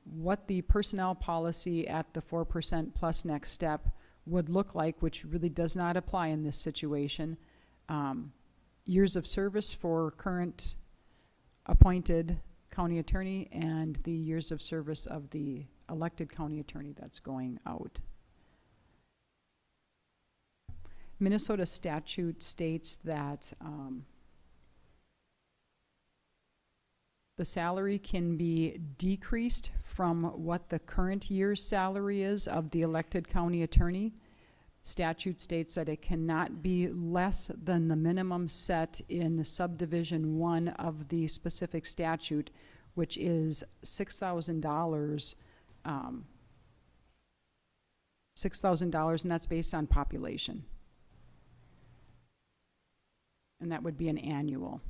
S2: what the personnel policy at the 4% plus next step would look like, which really does not apply in this situation, years of service for current appointed county attorney, and the years of service of the elected county attorney that's going out. Minnesota statute states that The salary can be decreased from what the current year's salary is of the elected county attorney. Statute states that it cannot be less than the minimum set in subdivision 1 of the specific statute, which is $6,000, $6,000, and that's based on population. And that would be an annual.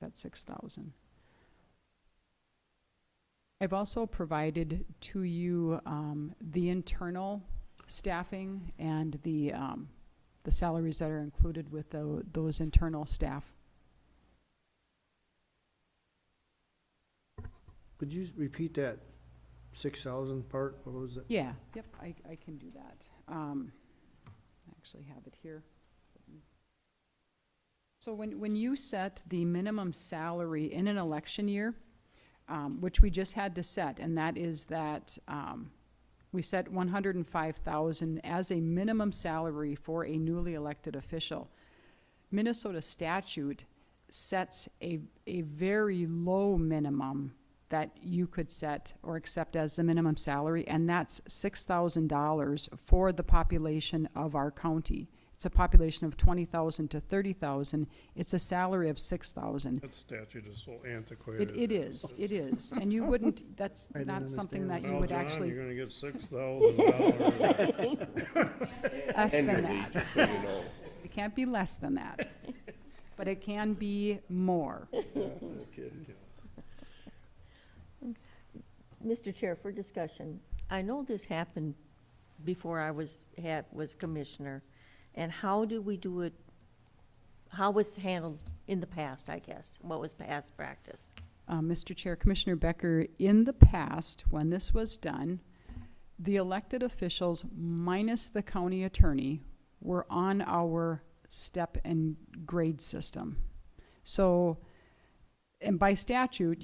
S2: That's 6,000. I've also provided to you the internal staffing and the salaries that are included with those internal staff.
S9: Could you repeat that 6,000 part? What was it?
S2: Yeah, yep, I can do that. I actually have it here. So when you set the minimum salary in an election year, which we just had to set, and that is that we set $105,000 as a minimum salary for a newly elected official. Minnesota statute sets a very low minimum that you could set or accept as the minimum salary, and that's $6,000 for the population of our county. It's a population of 20,000 to 30,000. It's a salary of 6,000.
S3: That statute is so antiquated.
S2: It is, and you wouldn't, that's
S9: I don't
S2: not something that
S9: understand.
S2: you
S3: Well,
S2: would
S3: John,
S2: actually,
S3: you're gonna get $6,000.
S2: less than that. It can't be less than that, but it can be more.
S6: Mr. Chair, for discussion, I know this happened before I was commissioner, and how do we do it, how was it handled in the past, I guess? What was past practice?
S2: Mr. Chair, Commissioner Becker, in the past, when this was done, the elected officials minus the county attorney were on our step and grade system. So, and by statute,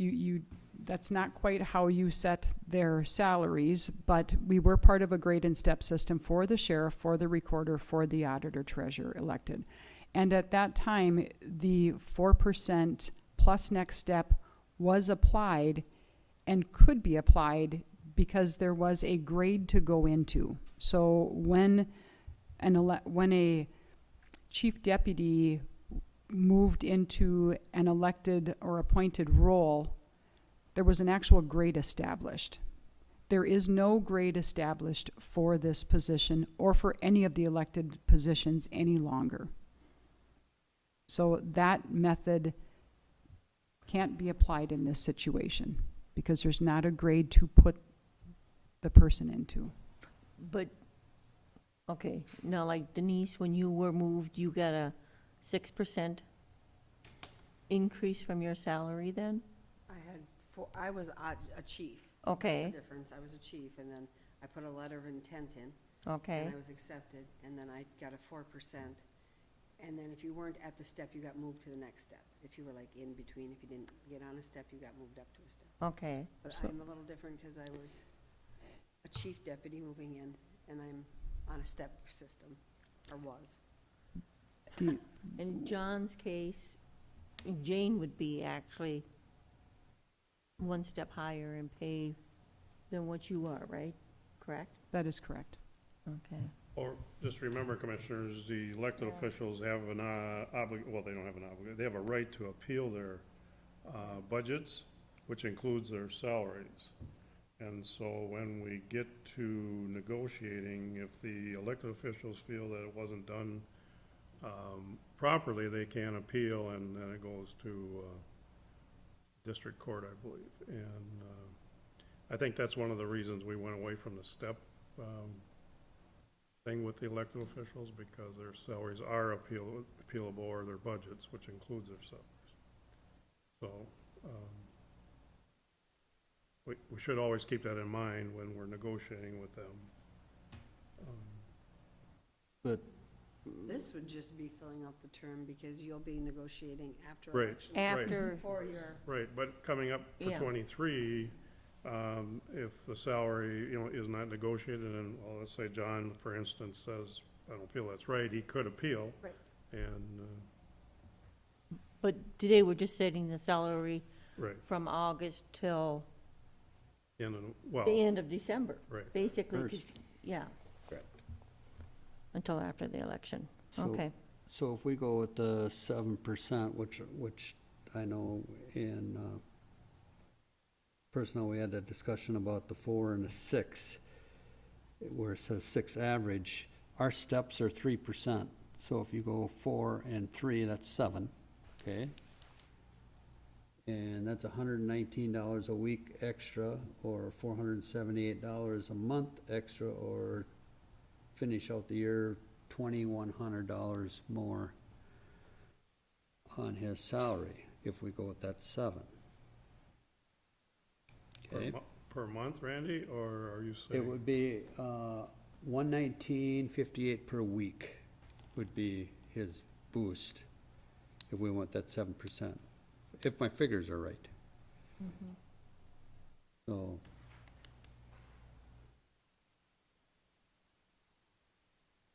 S2: that's not quite how you set their salaries, but we were part of a grade and step system for the sheriff, for the recorder, for the auditor treasurer elected. And at that time, the 4% plus next step was applied and could be applied because there was a grade to go into. So when a chief deputy moved into an elected or appointed role, there was an actual grade established. There is no grade established for this position or for any of the elected positions any longer. So that method can't be applied in this situation because there's not a grade to put the person into.
S6: But, okay, now like Denise, when you were moved, you got a 6% increase from your salary then?
S5: I was a chief.
S6: Okay.
S5: That's the difference. I was a chief, and then I put a letter of intent in.
S6: Okay,
S5: And I was accepted, and then I got a 4%. And then if you weren't at the step, you got moved to the next step. If you were like in between, if you didn't get on a step, you got moved up to a step.
S6: okay.
S5: But
S2: So-
S5: I'm a little different because I was a chief deputy moving in, and I'm on a step system, or was.
S6: In John's case, Jane would be actually one step higher in pay than what you are, right? Correct?
S2: That is correct.
S6: Okay.
S3: Or, just remember, Commissioners, the elected officials have an well, they don't have an obligation, they have a right to appeal their budgets, which includes their salaries. And so when we get to negotiating, if the elected officials feel that it wasn't done properly, they can appeal, and then it goes to district court, I believe. And I think that's one of the reasons we went away from the step thing with the elected officials, because their salaries are appealable, or their budgets, which includes their salaries. So we should always keep that in mind when we're negotiating with them.
S4: But
S5: This would just be filling out the term because you'll be negotiating after
S3: Right.
S5: election.
S6: After,
S5: For your,
S3: Right, but coming up for
S6: Yeah.
S3: 23, if the salary, is not negotiated, and, well, let's say John, for instance, says, I don't feel that's right, he could appeal.
S5: Right.
S3: And
S6: But today we're just setting the salary
S3: Right,
S6: from August till
S3: well,
S6: the end of December,
S3: right.
S6: basically, 'cause-
S4: First.
S6: yeah,
S11: Correct.
S6: until after the election.
S4: So-
S6: Okay.
S4: So if we go with the 7%, which I know in personnel, we had a discussion about the 4 and the 6, where it says 6 average, our steps are 3%. So if you go 4 and 3, that's 7, okay? And that's $119 a week extra, or $478 a month extra, or finish out the year $2,100 more on his salary, if we go with that 7. Okay?
S3: Per month, Randy, or are you
S4: It
S3: saying?
S4: would be $119.58 per week would be his boost if we want that 7%, if my figures are right. So,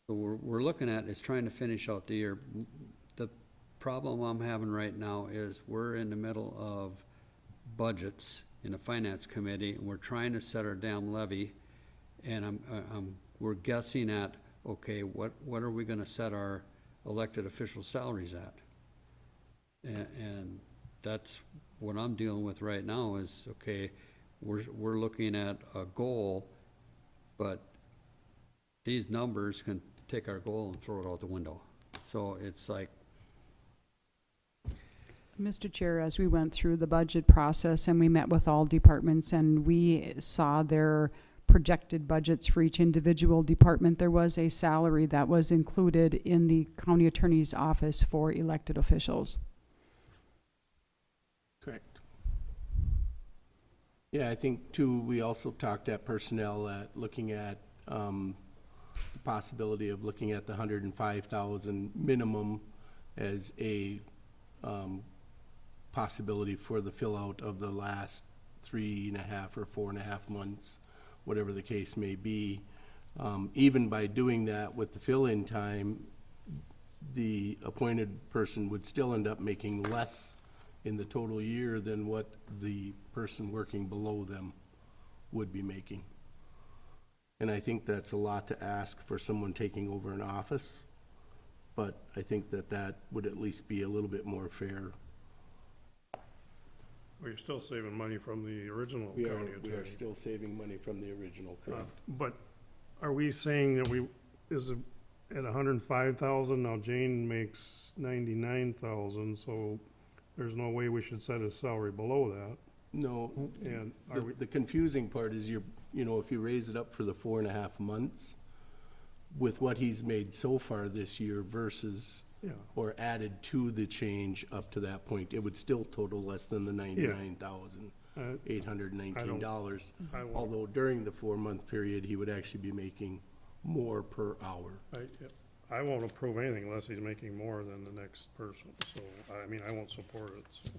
S4: we're looking at is trying to finish out the year. The problem I'm having right now is we're in the middle of budgets in the finance committee, and we're trying to set our damn levy, and we're guessing at, okay, what are we gonna set our elected official salaries at? And that's what I'm dealing with right now is, okay, we're looking at a goal, but these numbers can take our goal and throw it out the window. So it's like,
S2: Mr. Chair, as we went through the budget process and we met with all departments and we saw their projected budgets for each individual department, there was a salary that was included in the county attorney's office for elected officials.
S1: Correct. Yeah, I think too, we also talked at personnel at looking at, the possibility of looking at the 105,000 minimum as a, possibility for the fill out of the last 3.5 or 4.5 months, whatever the case may be. Even by doing that with the fill-in time, the appointed person would still end up making less in the total year than what the person working below them would be making. And I think that's a lot to ask for someone taking over an office, but I think that would at least be a little bit more fair.
S3: Well, you're still saving money from the original
S1: We
S3: county
S1: are
S3: attorney.
S1: still saving money from the original, correct?
S3: But are we saying that is it at 105,000, now Jane makes 99,000, so there's no way we should set his salary below that?
S1: No,
S3: And are we,
S1: the confusing part is if you raise it up for the 4.5 months, with what he's made so far this year versus,
S3: yeah,
S1: or added to the change up to that point, it would still total less than the $99,819.
S3: I won't,
S1: Although during the 4-month period, he would actually be making more per hour.
S3: I won't approve anything unless he's making more than the next person, so, I mean, I won't support it, so.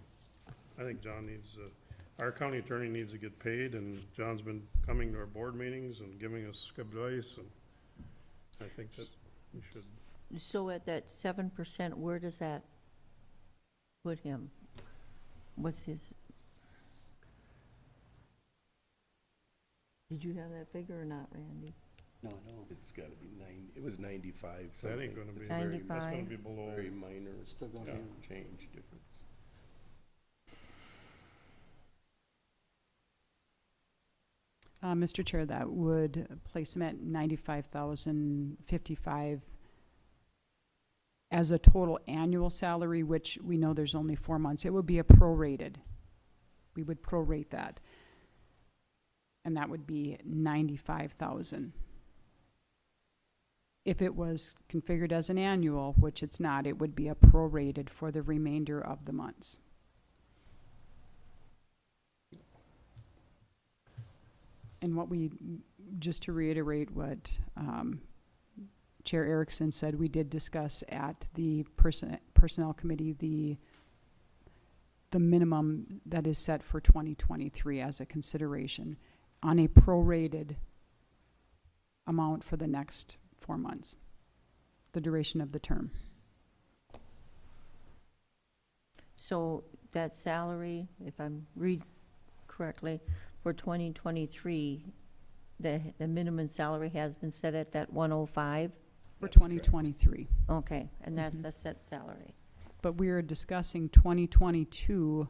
S3: I think John needs our county attorney needs to get paid, and John's been coming to our board meetings and giving us good advice, and I think that we should.
S6: So at that 7%, where does that put him? What's his? Did you have that figure or not, Randy?
S4: no.
S1: It's gotta be it was 95
S3: That
S1: something.
S3: ain't gonna be,
S1: It's
S3: that's
S1: very,
S3: gonna
S6: 95.
S3: be below.
S1: very minor
S4: It's still gonna be,
S1: change difference.
S2: Mr. Chair, that would place him at 95,055 as a total annual salary, which we know there's only 4 months. It would be a prorated. We would prorate that. And that would be 95,000. If it was configured as an annual, which it's not, it would be a prorated for the remainder of the months. And what we, just to reiterate what Chair Erickson said, we did discuss at the Personnel Committee the minimum that is set for 2023 as a consideration on a prorated amount for the next 4 months, the duration of the term.
S6: So that salary, if I'm read correctly, for 2023, the minimum salary has been set at that 105?
S2: For
S1: That's correct.
S2: 2023.
S6: Okay, and that's
S2: Mhm.
S6: a set salary.
S2: But we are discussing 2022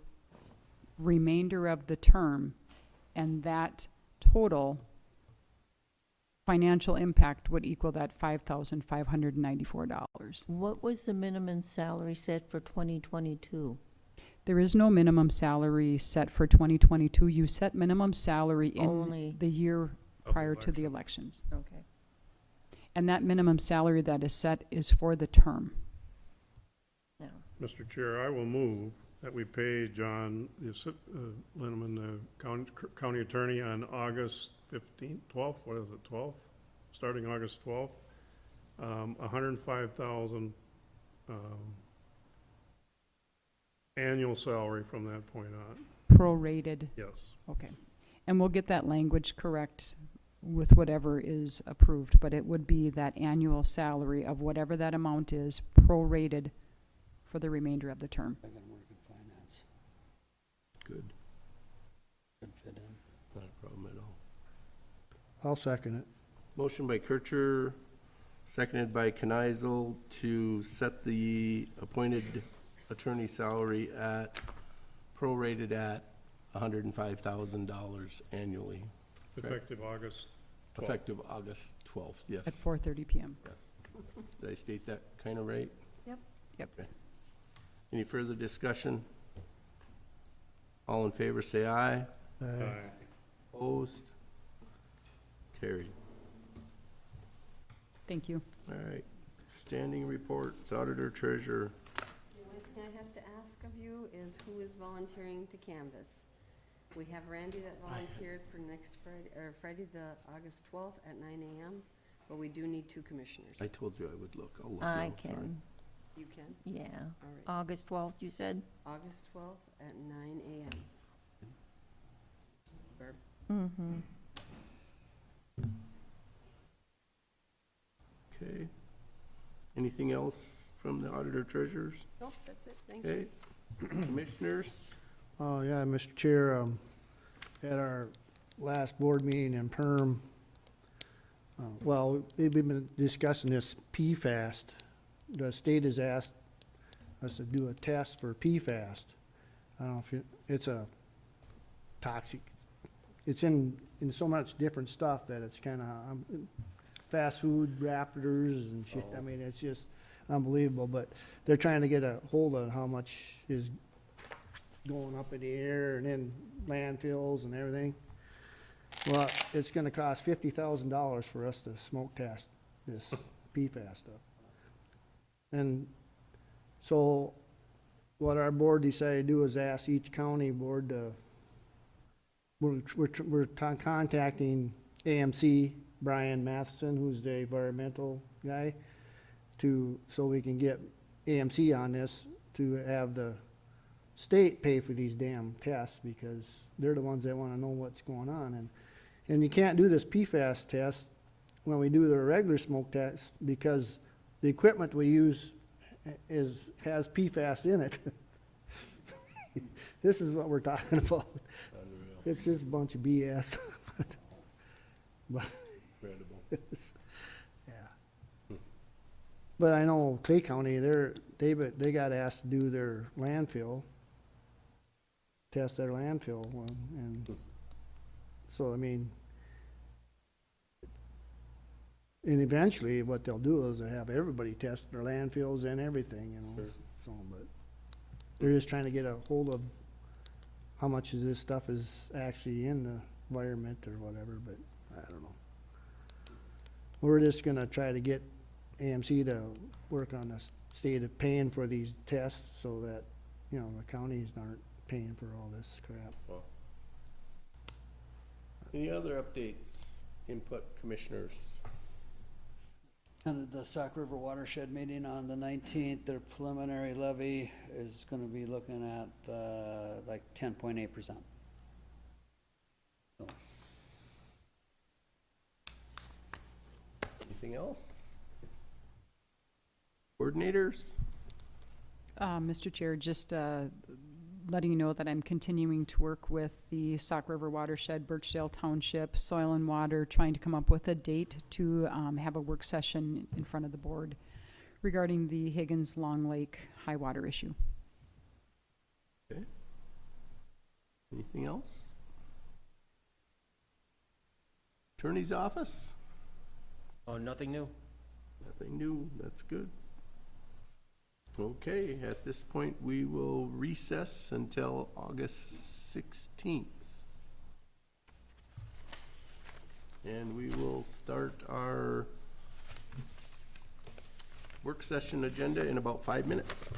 S2: remainder of the term, and that total financial impact would equal that $5,594.
S6: What was the minimum salary set for 2022?
S2: There is no minimum salary set for 2022. You set minimum salary in
S6: Only,
S2: the year
S3: Of the
S2: prior to the
S3: election.
S2: elections.
S6: okay.
S2: And that minimum salary that is set is for the term.
S6: No.
S3: Mr. Chair, I will move that we pay John Linneman, the county attorney, on August 15th, 12th, what is it, 12th? Starting August 12th, 105,000 annual salary from that point on.
S2: Prorated,
S3: Yes.
S2: okay. And we'll get that language correct with whatever is approved, but it would be that annual salary of whatever that amount is, prorated for the remainder of the term.
S4: I gotta work in finance.
S1: Good,
S4: Could fit in.
S1: not a problem at all.
S9: I'll second it.
S1: Motion by Kircher, seconded by Kneisel to set the appointed attorney salary at, prorated at $105,000 annually,
S3: Effective August 12th.
S1: effective August 12th, yes.
S2: At 4:30 PM.
S1: Yes. Did I state that kind of right?
S5: Yep.
S2: Yep.
S1: Okay. Any further discussion? All in favor, say aye.
S3: Aye.
S1: Opposed? Carried.
S2: Thank you.
S1: All right. Standing reports, auditor, treasurer.
S5: The only thing I have to ask of you is who is volunteering to canvass? We have Randy that volunteered for next Friday, or Friday, the August 12th at 9 AM, but we do need 2 commissioners.
S1: I told you I would look. I'll look now,
S6: I
S1: sorry.
S6: can,
S5: You can?
S6: yeah.
S5: All right.
S6: August 12th, you said?
S5: August 12th at 9 AM. Barb?
S6: Mm-hmm.
S1: Okay. Anything else from the auditor, treasurers?
S5: Nope, that's it. Thank you.
S1: Okay. Commissioners?
S9: Oh, yeah, Mr. Chair, at our last board meeting in Perm, well, we've been discussing this PFAS. The state has asked us to do a test for PFAS. I don't know if it's a toxic, it's in so much different stuff that it's kind of, fast food wrappers and shit. I mean, it's just unbelievable, but they're trying to get a hold of how much is going up in the air and then landfills and everything. Well, it's gonna cost $50,000 for us to smoke test this PFAS stuff. And so what our board decided to do is ask each county board to, we're contacting AMC, Brian Matheson, who's the environmental guy, so we can get AMC on this to have the state pay for these damn tests, because they're the ones that wanna know what's going on. And you can't do this PFAS test when we do the regular smoke test, because the equipment we use has PFAS in it. This is what we're talking about. It's just a bunch of BS. But, yeah. But I know Clay County, they got asked to do their landfill, test their landfill one, and so, I mean, and eventually what they'll do is they'll have everybody test their landfills and everything, you know,
S1: Sure.
S9: so, but they're just trying to get a hold of how much of this stuff is actually in the environment or whatever, but I don't know. We're just gonna try to get AMC to work on the state of paying for these tests so that, you know, the counties aren't paying for all this crap.
S1: Any other updates, input, commissioners?
S12: And the Sauk River Watershed meeting on the 19th, their preliminary levy is gonna be looking at, like 10.8%.
S1: Anything else? Coordinators?
S2: Mr. Chair, just letting you know that I'm continuing to work with the Sauk River Watershed, Birchdale Township, Soil and Water, trying to come up with a date to have a work session in front of the board regarding the Higgins Long Lake high water issue.
S1: Anything else? Attorney's office?
S11: Oh, nothing new?
S1: Nothing new, that's good. Okay, at this point, we will recess until August 16th. And we will start our work session agenda in about 5 minutes.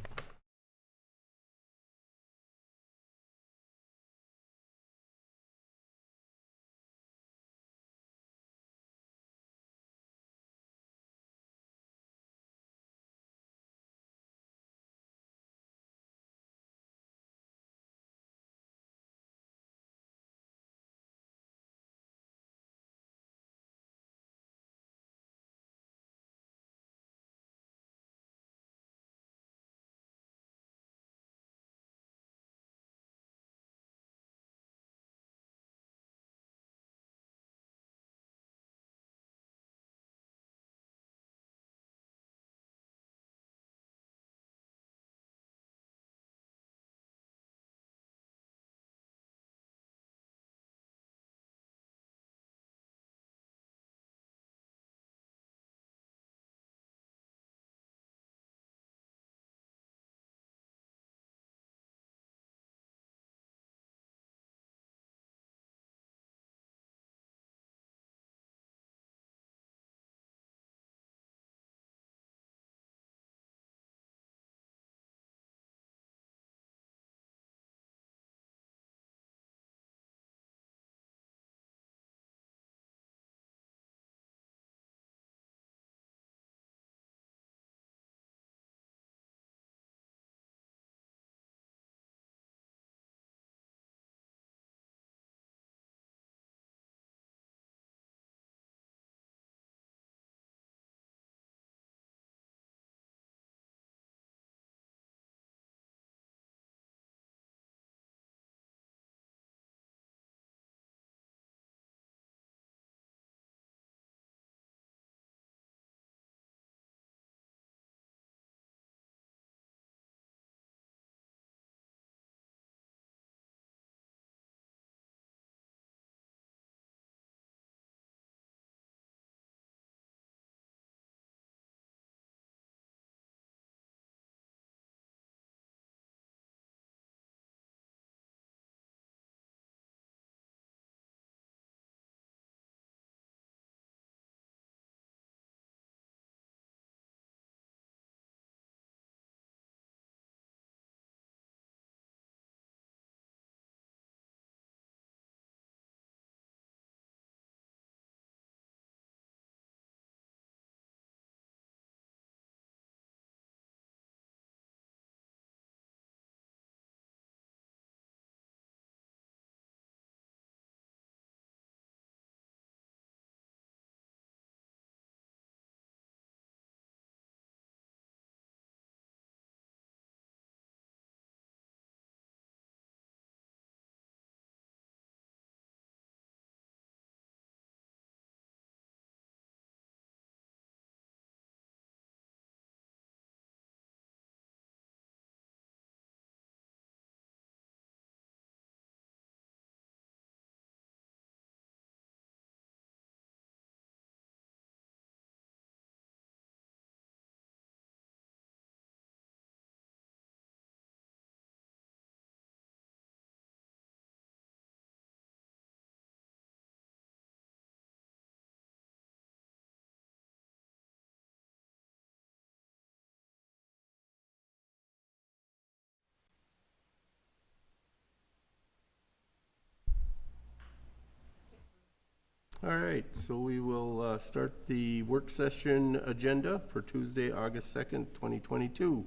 S1: All right, so we will start the work session agenda for Tuesday, August 2nd, 2022.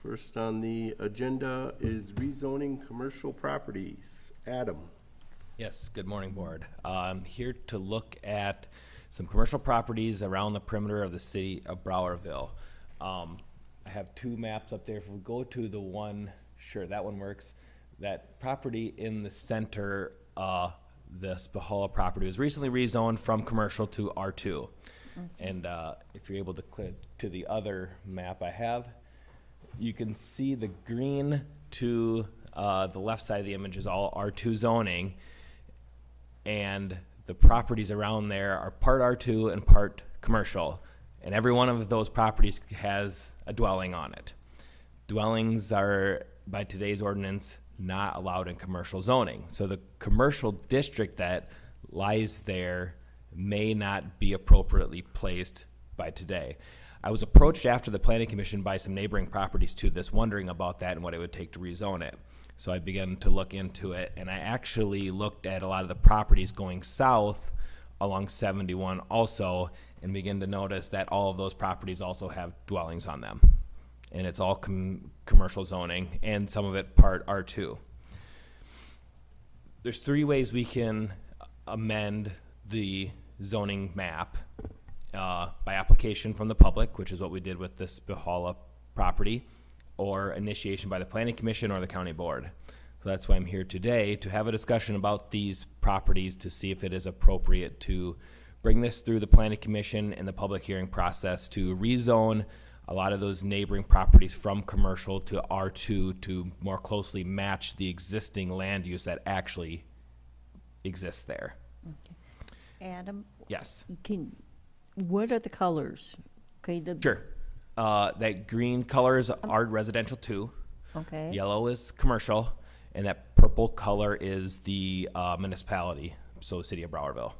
S1: First on the agenda is rezoning commercial properties. Adam.
S13: Yes, good morning, Board. I'm here to look at some commercial properties around the perimeter of the city of Browerville. I have two maps up there. If we go to the one, sure, that one works. That property in the center, the Spahala property was recently rezoned from commercial to R2. And if you're able to click to the other map I have, you can see the green to the left side of the image is all R2 zoning. And the properties around there are part R2 and part commercial. And every one of those properties has a dwelling on it. Dwellings are, by today's ordinance, not allowed in commercial zoning. So the commercial district that lies there may not be appropriately placed by today. I was approached after the planning commission by some neighboring properties to this, wondering about that and what it would take to rezone it. So I began to look into it, and I actually looked at a lot of the properties going south along 71 also, and began to notice that all of those properties also have dwellings on them. And it's all commercial zoning, and some of it part R2. There's three ways we can amend the zoning map. By application from the public, which is what we did with this Spahala property, or initiation by the planning commission or the county board. So that's why I'm here today, to have a discussion about these properties to see if it is appropriate to bring this through the planning commission and the public hearing process to rezone a lot of those neighboring properties from commercial to R2 to more closely match the existing land use that actually exists there.
S6: Adam,
S13: Yes.
S6: what are the colors? Okay,
S13: Sure. That green colors are residential too.
S6: Okay.
S13: Yellow is commercial, and that purple color is the municipality, so the city of Browerville.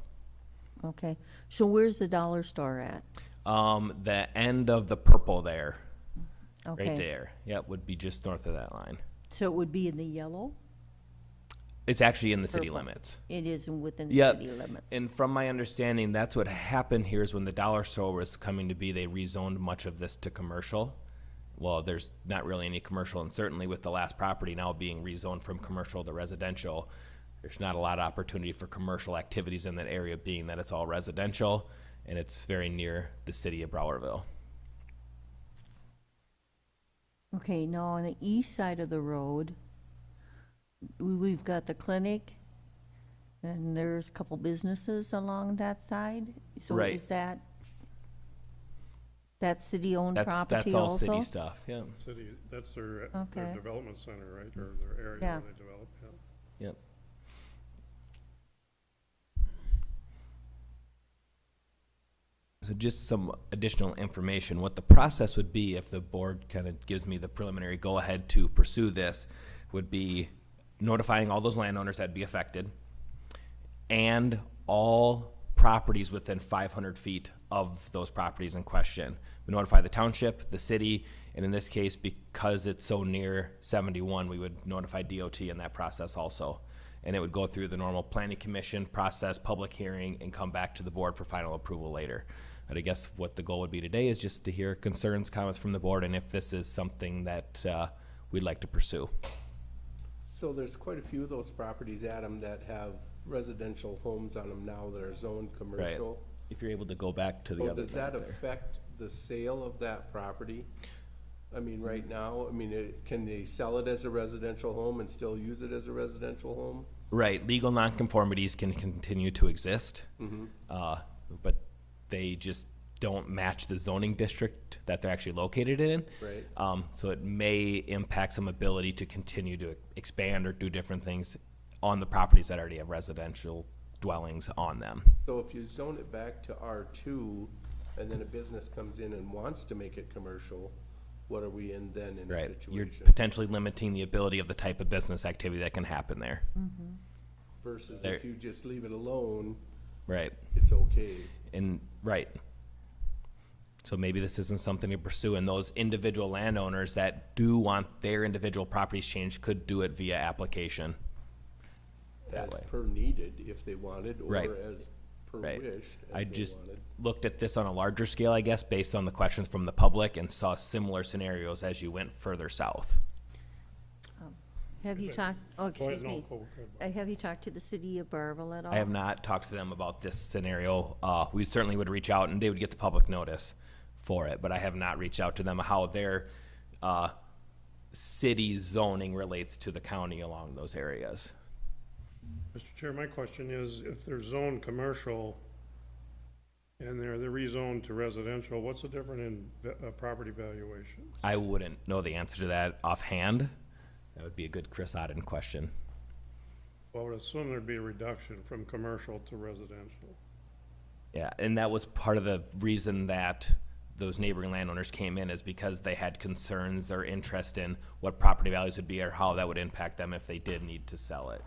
S6: Okay, so where's the dollar store at?
S13: The end of the purple there,
S6: Okay.
S13: right there. Yep, would be just north of that line.
S6: So it would be in the yellow?
S13: It's actually in the city
S6: Purple.
S13: limits.
S6: It is within the
S13: Yep.
S6: city limits.
S13: And from my understanding, that's what happened here is when the dollar store was coming to be, they rezoned much of this to commercial. Well, there's not really any commercial, and certainly with the last property now being rezoned from commercial to residential, there's not a lot of opportunity for commercial activities in that area, being that it's all residential, and it's very near the city of Browerville.
S6: Okay, now on the east side of the road, we've got the clinic, and there's a couple businesses along that side. So
S13: Right.
S6: is that city-owned
S13: That's
S6: property
S13: all
S6: also?
S13: city stuff, yeah.
S3: City, that's their
S6: Okay.
S3: development center, right, or their area
S6: Yeah.
S3: where they develop, yeah.
S13: Yep. So just some additional information, what the process would be if the board kind of gives me the preliminary go-ahead to pursue this, would be notifying all those landowners that'd be affected, and all properties within 500 feet of those properties in question. We notify the township, the city, and in this case, because it's so near 71, we would notify DOT in that process also. And it would go through the normal planning commission process, public hearing, and come back to the board for final approval later. But I guess what the goal would be today is just to hear concerns, comments from the board, and if this is something that we'd like to pursue.
S1: So there's quite a few of those properties, Adam, that have residential homes on them now that are zoned commercial.
S13: If you're able to go back to the
S1: So
S13: other
S1: does that
S13: map there.
S1: affect the sale of that property? I mean, right now, I mean, can they sell it as a residential home and still use it as a residential home?
S13: Right, legal nonconformities can continue to exist, but they just don't match the zoning district that they're actually located in.
S1: Right.
S13: So it may impact some ability to continue to expand or do different things on the properties that already have residential dwellings on them.
S1: So if you zone it back to R2, and then a business comes in and wants to make it commercial, what are we in then in a
S13: Right, you're
S1: situation?
S13: potentially limiting the ability of the type of business activity that can happen there.
S1: Versus
S13: There-
S1: if you just leave it alone,
S13: Right.
S1: it's okay.
S13: And, right. So maybe this isn't something to pursue, and those individual landowners that do want their individual properties changed could do it via application. That
S1: As
S13: way.
S1: per needed, if they wanted,
S13: Right.
S1: or as per
S13: Right.
S1: wished,
S13: I
S1: as they
S13: just
S1: wanted.
S13: looked at this on a larger scale, I guess, based on the questions from the public, and saw similar scenarios as you went further south.
S6: Have you talked, oh,
S3: Go ahead,
S6: excuse
S3: no,
S6: me.
S3: go ahead.
S6: Have you talked to the city of Barville at all?
S13: I have not talked to them about this scenario. We certainly would reach out, and they would get the public notice for it, but I have not reached out to them how their city zoning relates to the county along those areas.
S3: Mr. Chair, my question is, if they're zoned commercial and they're rezoned to residential, what's the difference in property valuation?
S13: I wouldn't know the answer to that offhand. That would be a good Chris Odden question.
S3: Well, I would assume there'd be a reduction from commercial to residential.
S13: Yeah, and that was part of the reason that those neighboring landowners came in, is because they had concerns or interest in what property values would be or how that would impact them if they did need to sell it.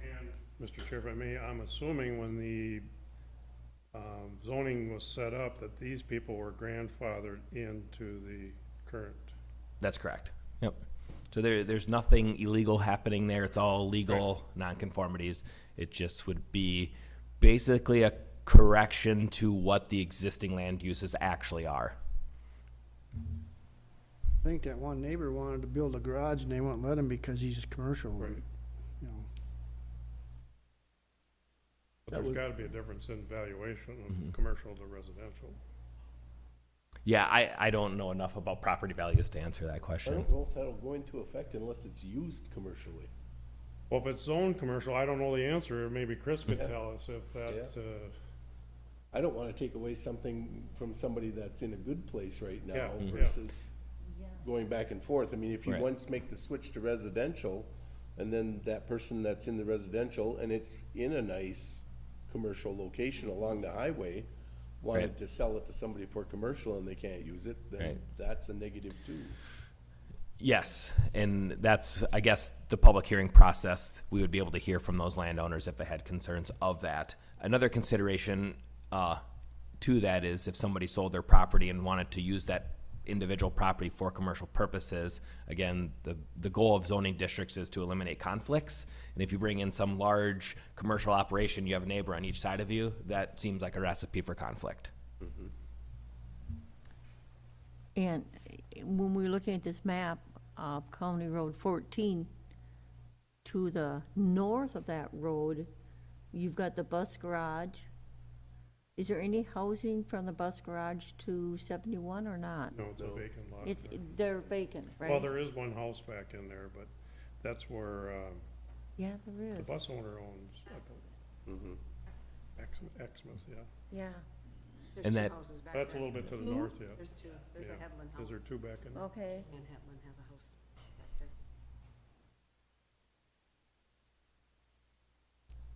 S3: And, Mr. Chair, if I may, I'm assuming when the zoning was set up, that these people were grandfathered into the current.
S13: That's correct. Yep. So there's nothing illegal happening there. It's all legal nonconformities. It just would be basically a correction to what the existing land uses actually are.
S9: I think that one neighbor wanted to build a garage and they wouldn't let him because he's commercial.
S3: Right.
S9: You know,
S3: But
S1: That
S3: there's
S1: was-
S3: gotta be a difference in valuation of
S13: Mhm.
S3: commercial to residential.
S13: Yeah, I don't know enough about property values to answer that
S1: I
S13: question.
S1: don't know if that'll go into effect unless it's used commercially.
S3: Well, if it's zoned commercial, I don't know the answer. Maybe Chris could
S1: Yeah.
S3: tell us if that's,
S1: I don't wanna take away something from somebody that's in a good place right now
S3: Yeah, mhm.
S1: versus going back and forth. I mean, if you
S13: Right.
S1: once make the switch to residential, and then that person that's in the residential, and it's in a nice commercial location along the highway, wanted
S13: Right.
S1: to sell it to somebody for commercial and they can't use it, then
S13: Right.
S1: that's a negative too.
S13: Yes, and that's, I guess, the public hearing process. We would be able to hear from those landowners if they had concerns of that. Another consideration to that is if somebody sold their property and wanted to use that individual property for commercial purposes, again, the goal of zoning districts is to eliminate conflicts. And if you bring in some large commercial operation, you have a neighbor on each side of you, that seems like a recipe for conflict.
S6: And when we're looking at this map of County Road 14, to the north of that road, you've got the bus garage. Is there any housing from the bus garage to 71 or not?
S3: no, it's a vacant lot.
S6: It's, they're vacant, right?
S3: Well, there is one house back in there, but that's where,
S6: Yeah, there
S3: the
S6: is.
S3: bus owner owns, Exmouth, yeah.
S6: Yeah,
S5: There's
S13: And
S5: two
S13: that-
S5: houses back
S3: That's a
S5: there.
S3: little bit to the
S6: Who?
S3: north, yeah.
S5: There's two. There's a
S3: Yeah.
S5: Headland house.
S3: Is there two back in there?
S6: okay.
S5: And Headland has a house back there.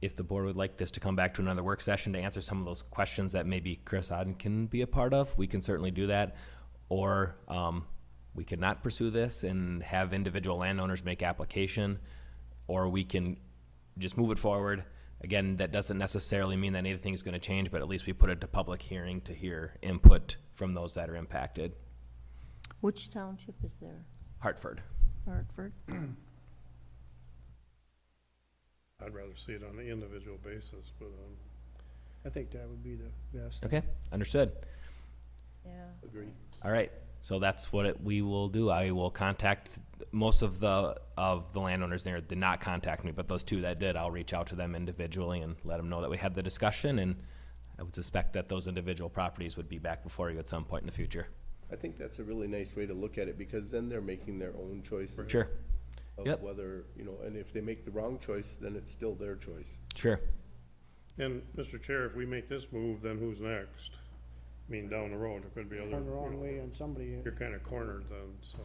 S13: If the board would like this to come back to another work session to answer some of those questions that maybe Chris Odden can be a part of, we can certainly do that. Or we could not pursue this and have individual landowners make application, or we can just move it forward. Again, that doesn't necessarily mean that anything's gonna change, but at least we put it to public hearing to hear input from those that are impacted.
S6: Which township is there?
S13: Hartford.
S6: Hartford?
S3: I'd rather see it on an individual basis, but,
S9: I think that would be the best.
S13: Okay, understood.
S6: Yeah.
S1: Agree.
S13: All right, so that's what we will do. I will contact most of the landowners there did not contact me, but those two that did, I'll reach out to them individually and let them know that we had the discussion, and I would suspect that those individual properties would be back before you at some point in the future.
S1: I think that's a really nice way to look at it, because then they're making their own choices.
S13: Sure,
S1: Of
S13: Yep.
S1: whether, you know, and if they make the wrong choice, then it's still their choice.
S13: sure.
S3: and Mr. Chair, if we make this move, then who's next? I mean, down the road, there could be other,
S9: Turn the
S3: you
S9: wrong
S3: know,
S9: way on somebody.
S3: you're kinda cornered then, so.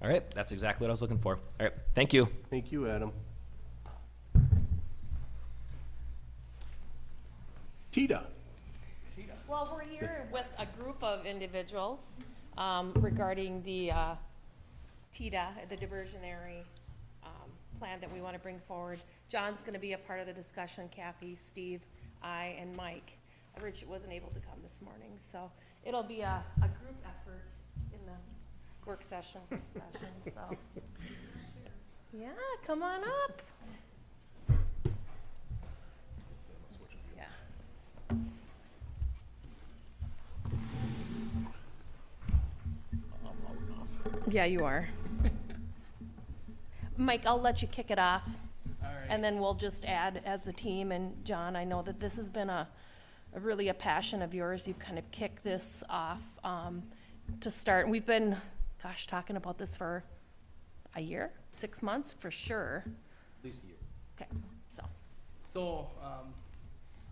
S13: All right, that's exactly what I was looking for. All right, thank you.
S1: Thank you, Adam. Tita.
S14: Well, we're here with a group of individuals regarding the TIDA, the diversionary plan that we want to bring forward. John's going to be a part of the discussion, Kathy, Steve, I, and Mike. Richard wasn't able to come this morning, so it'll be a group effort in the work session discussion, so. Yeah, come on up. Yeah. Yeah, you are. Mike, I'll let you kick it off.
S12: All right.
S14: And then we'll just add as a team, and John, I know that this has been really a passion of yours. You've kind of kicked this off to start. We've been, gosh, talking about this for a year, 6 months for sure.
S11: At least a year.
S14: Okay, so.
S15: So,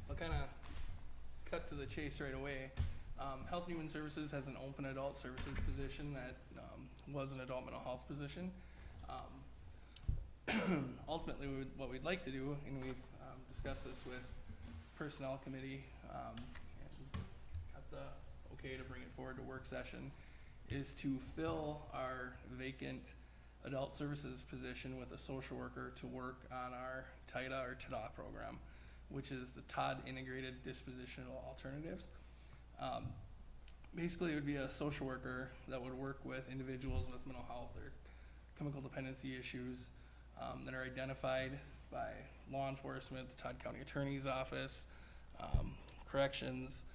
S15: I'll kind of cut to the chase right away. Health and Human Services has an open adult services position that was an adult mental health position. Ultimately, what we'd like to do, and we've discussed this with Personnel Committee and got the okay to bring it forward to work session, is to fill our vacant adult services position with a social worker to work on our TIDA or TDA program, which is the Todd Integrated Dispositional Alternatives. Basically, it would be a social worker that would work with individuals with mental health or chemical dependency issues that are identified by law enforcement, the Todd County Attorney's Office, corrections,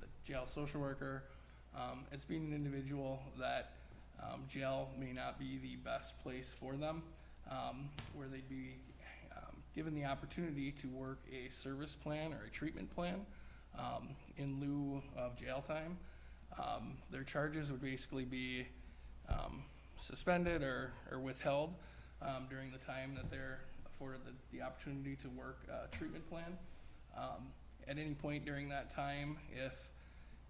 S15: the jail social worker, as being an individual that jail may not be the best place for them, where they'd be given the opportunity to work a service plan or a treatment plan in lieu of jail time. Their charges would basically be suspended or withheld during the time that they're afforded the opportunity to work a treatment plan. At any point during that time, if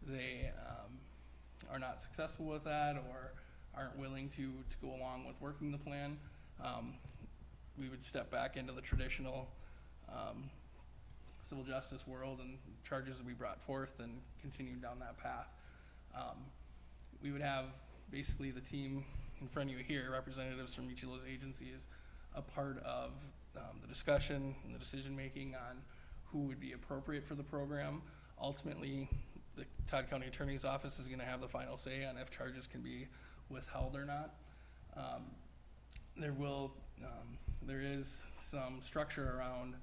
S15: they are not successful with that or aren't willing to go along with working the plan, we would step back into the traditional civil justice world, and charges would be brought forth and continue down that path. We would have basically the team in front of you here, representatives from each of those agencies, a part of the discussion and the decision-making on who would be appropriate for the program. Ultimately, the Todd County Attorney's Office is gonna have the final say on if charges can be withheld or not. There is some structure around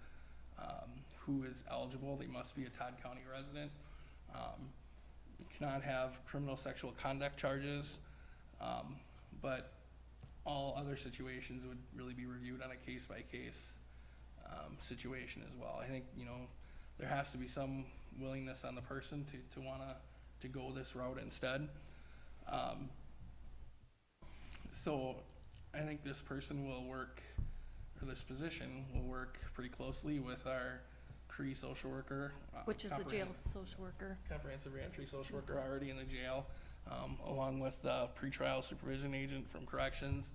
S15: who is eligible. They must be a Todd County resident. Cannot have criminal sexual conduct charges, but all other situations would really be reviewed on a case-by-case situation as well. I think, there has to be some willingness on the person to wanna to go this route instead. So I think this person will work, or this position will work pretty closely with our CRE social worker.
S14: Which is the jail social worker.
S15: Comprehensive reentry social worker already in the jail, along with the pretrial supervision agent from corrections,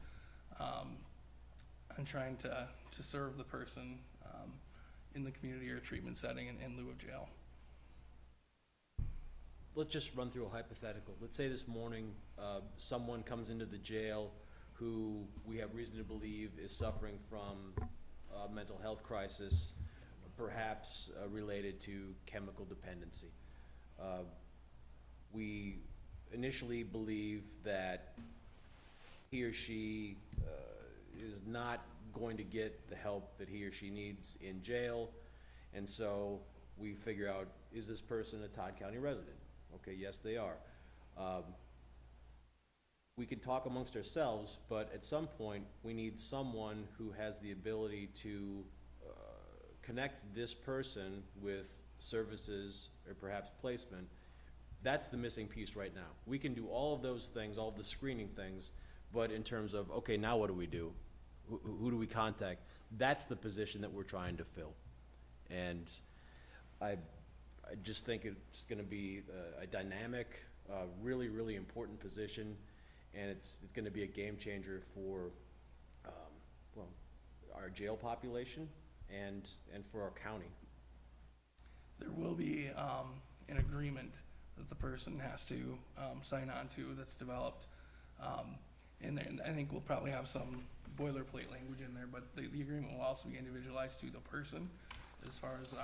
S15: and trying to serve the person in the community or treatment setting in lieu of jail.
S11: Let's just run through a hypothetical. Let's say this morning, someone comes into the jail who we have reason to believe is suffering from a mental health crisis, perhaps related to chemical dependency. We initially believe that he or she is not going to get the help that he or she needs in jail, and so we figure out, is this person a Todd County resident? Okay, yes, they are. We can talk amongst ourselves, but at some point, we need someone who has the ability to connect this person with services or perhaps placement. That's the missing piece right now. We can do all of those things, all of the screening things, but in terms of, okay, now what do we do? Who do we contact? That's the position that we're trying to fill. And I just think it's gonna be a dynamic, really, really important position, and it's gonna be a game changer for, well, our jail population and for our county.
S15: There will be an agreement that the person has to sign on to that's developed. And then I think we'll probably have some boilerplate language in there, but the agreement will also be individualized to the person as far as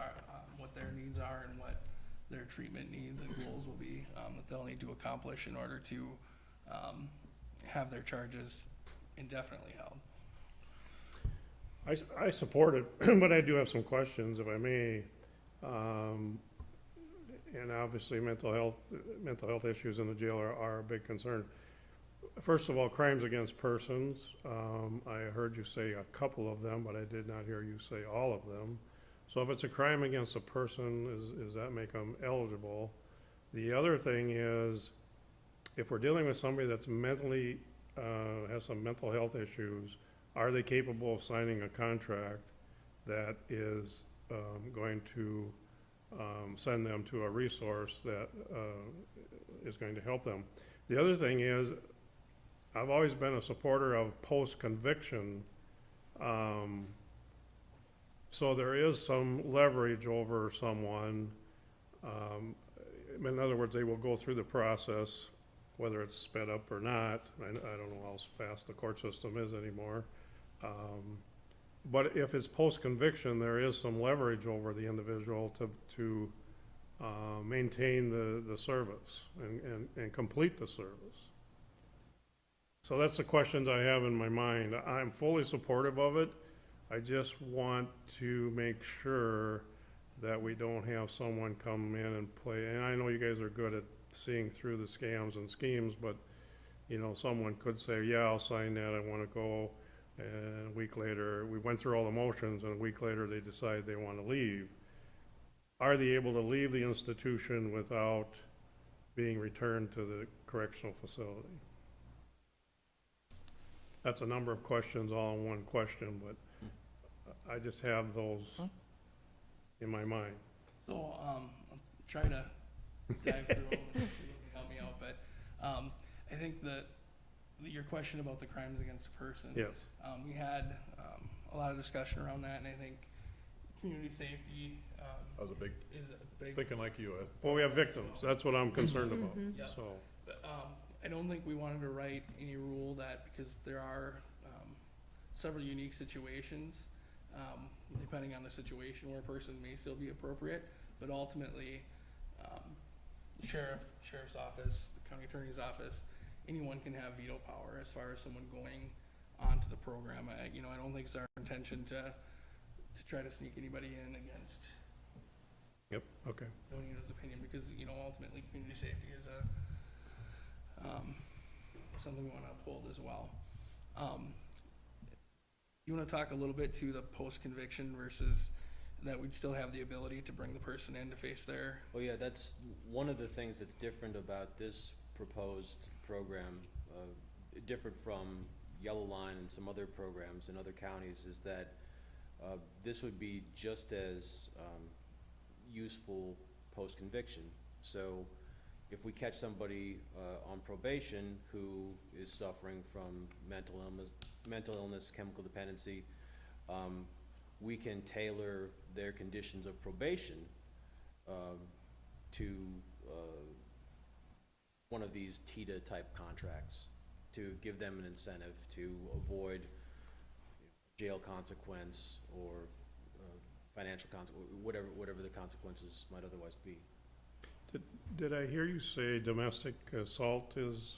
S15: what their needs are and what their treatment needs and goals will be that they'll need to accomplish in order to have their charges indefinitely held.
S3: I support it, but I do have some questions, if I may. And obviously, mental health issues in the jail are a big concern. First of all, crimes against persons, I heard you say a couple of them, but I did not hear you say all of them. So if it's a crime against a person, does that make them eligible? The other thing is, if we're dealing with somebody that's mentally, has some mental health issues, are they capable of signing a contract that is going to send them to a resource that is going to help them? The other thing is, I've always been a supporter of post-conviction, so there is some leverage over someone. In other words, they will go through the process, whether it's sped up or not. I don't know how fast the court system is anymore. But if it's post-conviction, there is some leverage over the individual to maintain the service and complete the service. So that's the questions I have in my mind. I'm fully supportive of it. I just want to make sure that we don't have someone come in and play. And I know you guys are good at seeing through the scams and schemes, but you know, someone could say, yeah, I'll sign that, I want to go. And a week later, we went through all the motions, and a week later they decide they want to leave. Are they able to leave the institution without being returned to the correctional facility? That's a number of questions all in one question, but I just have those in my mind.
S15: So, I'll try to dive through them if you can help me out, but, I think that your question about the crimes against a person.
S3: Yes.
S15: We had, a lot of discussion around that, and I think community safety,
S10: That was a big,
S15: is a big.
S10: thinking like you.
S3: Well, we have victims, that's what I'm concerned about,
S15: Yep.
S3: so.
S15: But, I don't think we wanted to write any rule that, because there are, several unique situations, depending on the situation where a person may still be appropriate, but ultimately, the sheriff's office, the county attorney's office, anyone can have veto power as far as someone going onto the program. I don't think it's our intention to try to sneak anybody in against
S3: Yep, okay.
S15: Donita's opinion, because, ultimately, community safety is something we want to uphold as well. You want to talk a little bit to the post-conviction versus that we'd still have the ability to bring the person in to face their.
S11: Oh, yeah, that's one of the things that's different about this proposed program, different from Yellow Line and some other programs in other counties, is that this would be just as useful post-conviction. So if we catch somebody on probation who is suffering from mental illness, chemical dependency, we can tailor their conditions of probation to one of these TIDA type contracts to give them an incentive to avoid jail consequence or financial consequence, whatever the consequences might otherwise be.
S3: Did I hear you say domestic assault is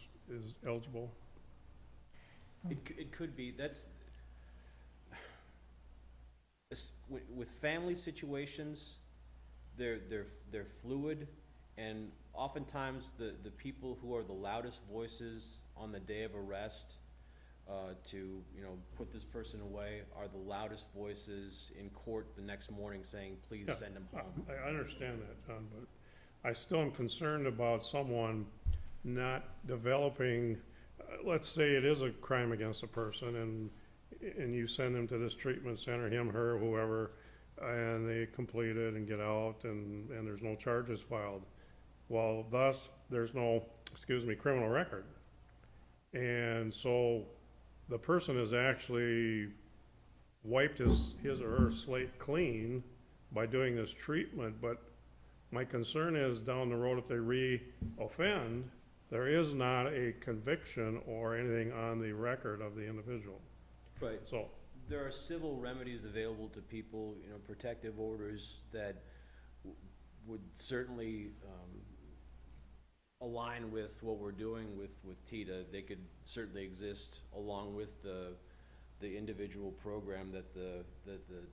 S3: eligible?
S11: It could be. With family situations, they're fluid, and oftentimes the people who are the loudest voices on the day of arrest to put this person away are the loudest voices in court the next morning saying, please send him home.
S3: I understand that, John, but I still am concerned about someone not developing, let's say it is a crime against a person, and you send them to this treatment center, him, her, whoever, and they complete it and get out, and there's no charges filed. Well, thus, there's no, criminal record. And so the person has actually wiped his or her slate clean by doing this treatment, but my concern is down the road, if they re-offend, there is not a conviction or anything on the record of the individual.
S11: Right.
S3: So
S11: there are civil remedies available to people, protective orders that would certainly align with what we're doing with TIDA. They could certainly exist along with the individual program that the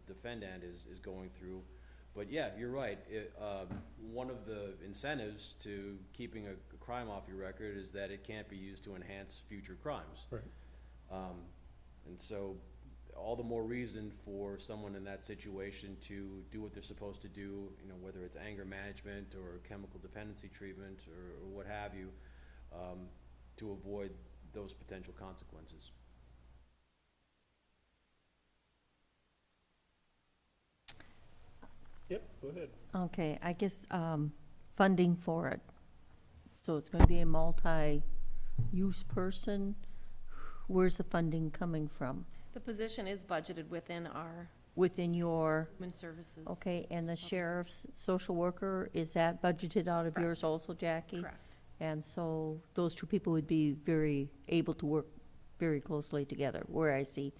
S11: defendant is going through. But yeah, you're right. One of the incentives to keeping a crime off your record is that it can't be used to enhance future crimes.
S3: Right.
S11: And so, all the more reason for someone in that situation to do what they're supposed to do, you know, whether it's anger management or chemical dependency treatment or what have you, to avoid those potential consequences.
S1: Yep, go ahead.
S6: Okay, I guess, funding for it. So it's gonna be a multi-use person. Where's the funding coming from?
S14: The position is budgeted within our
S6: Within your,
S14: human services.
S6: okay, and the sheriff's social worker, is that budgeted out of yours also, Jackie?
S14: Correct.
S6: And so those two people would be very able to work very closely together, where I see.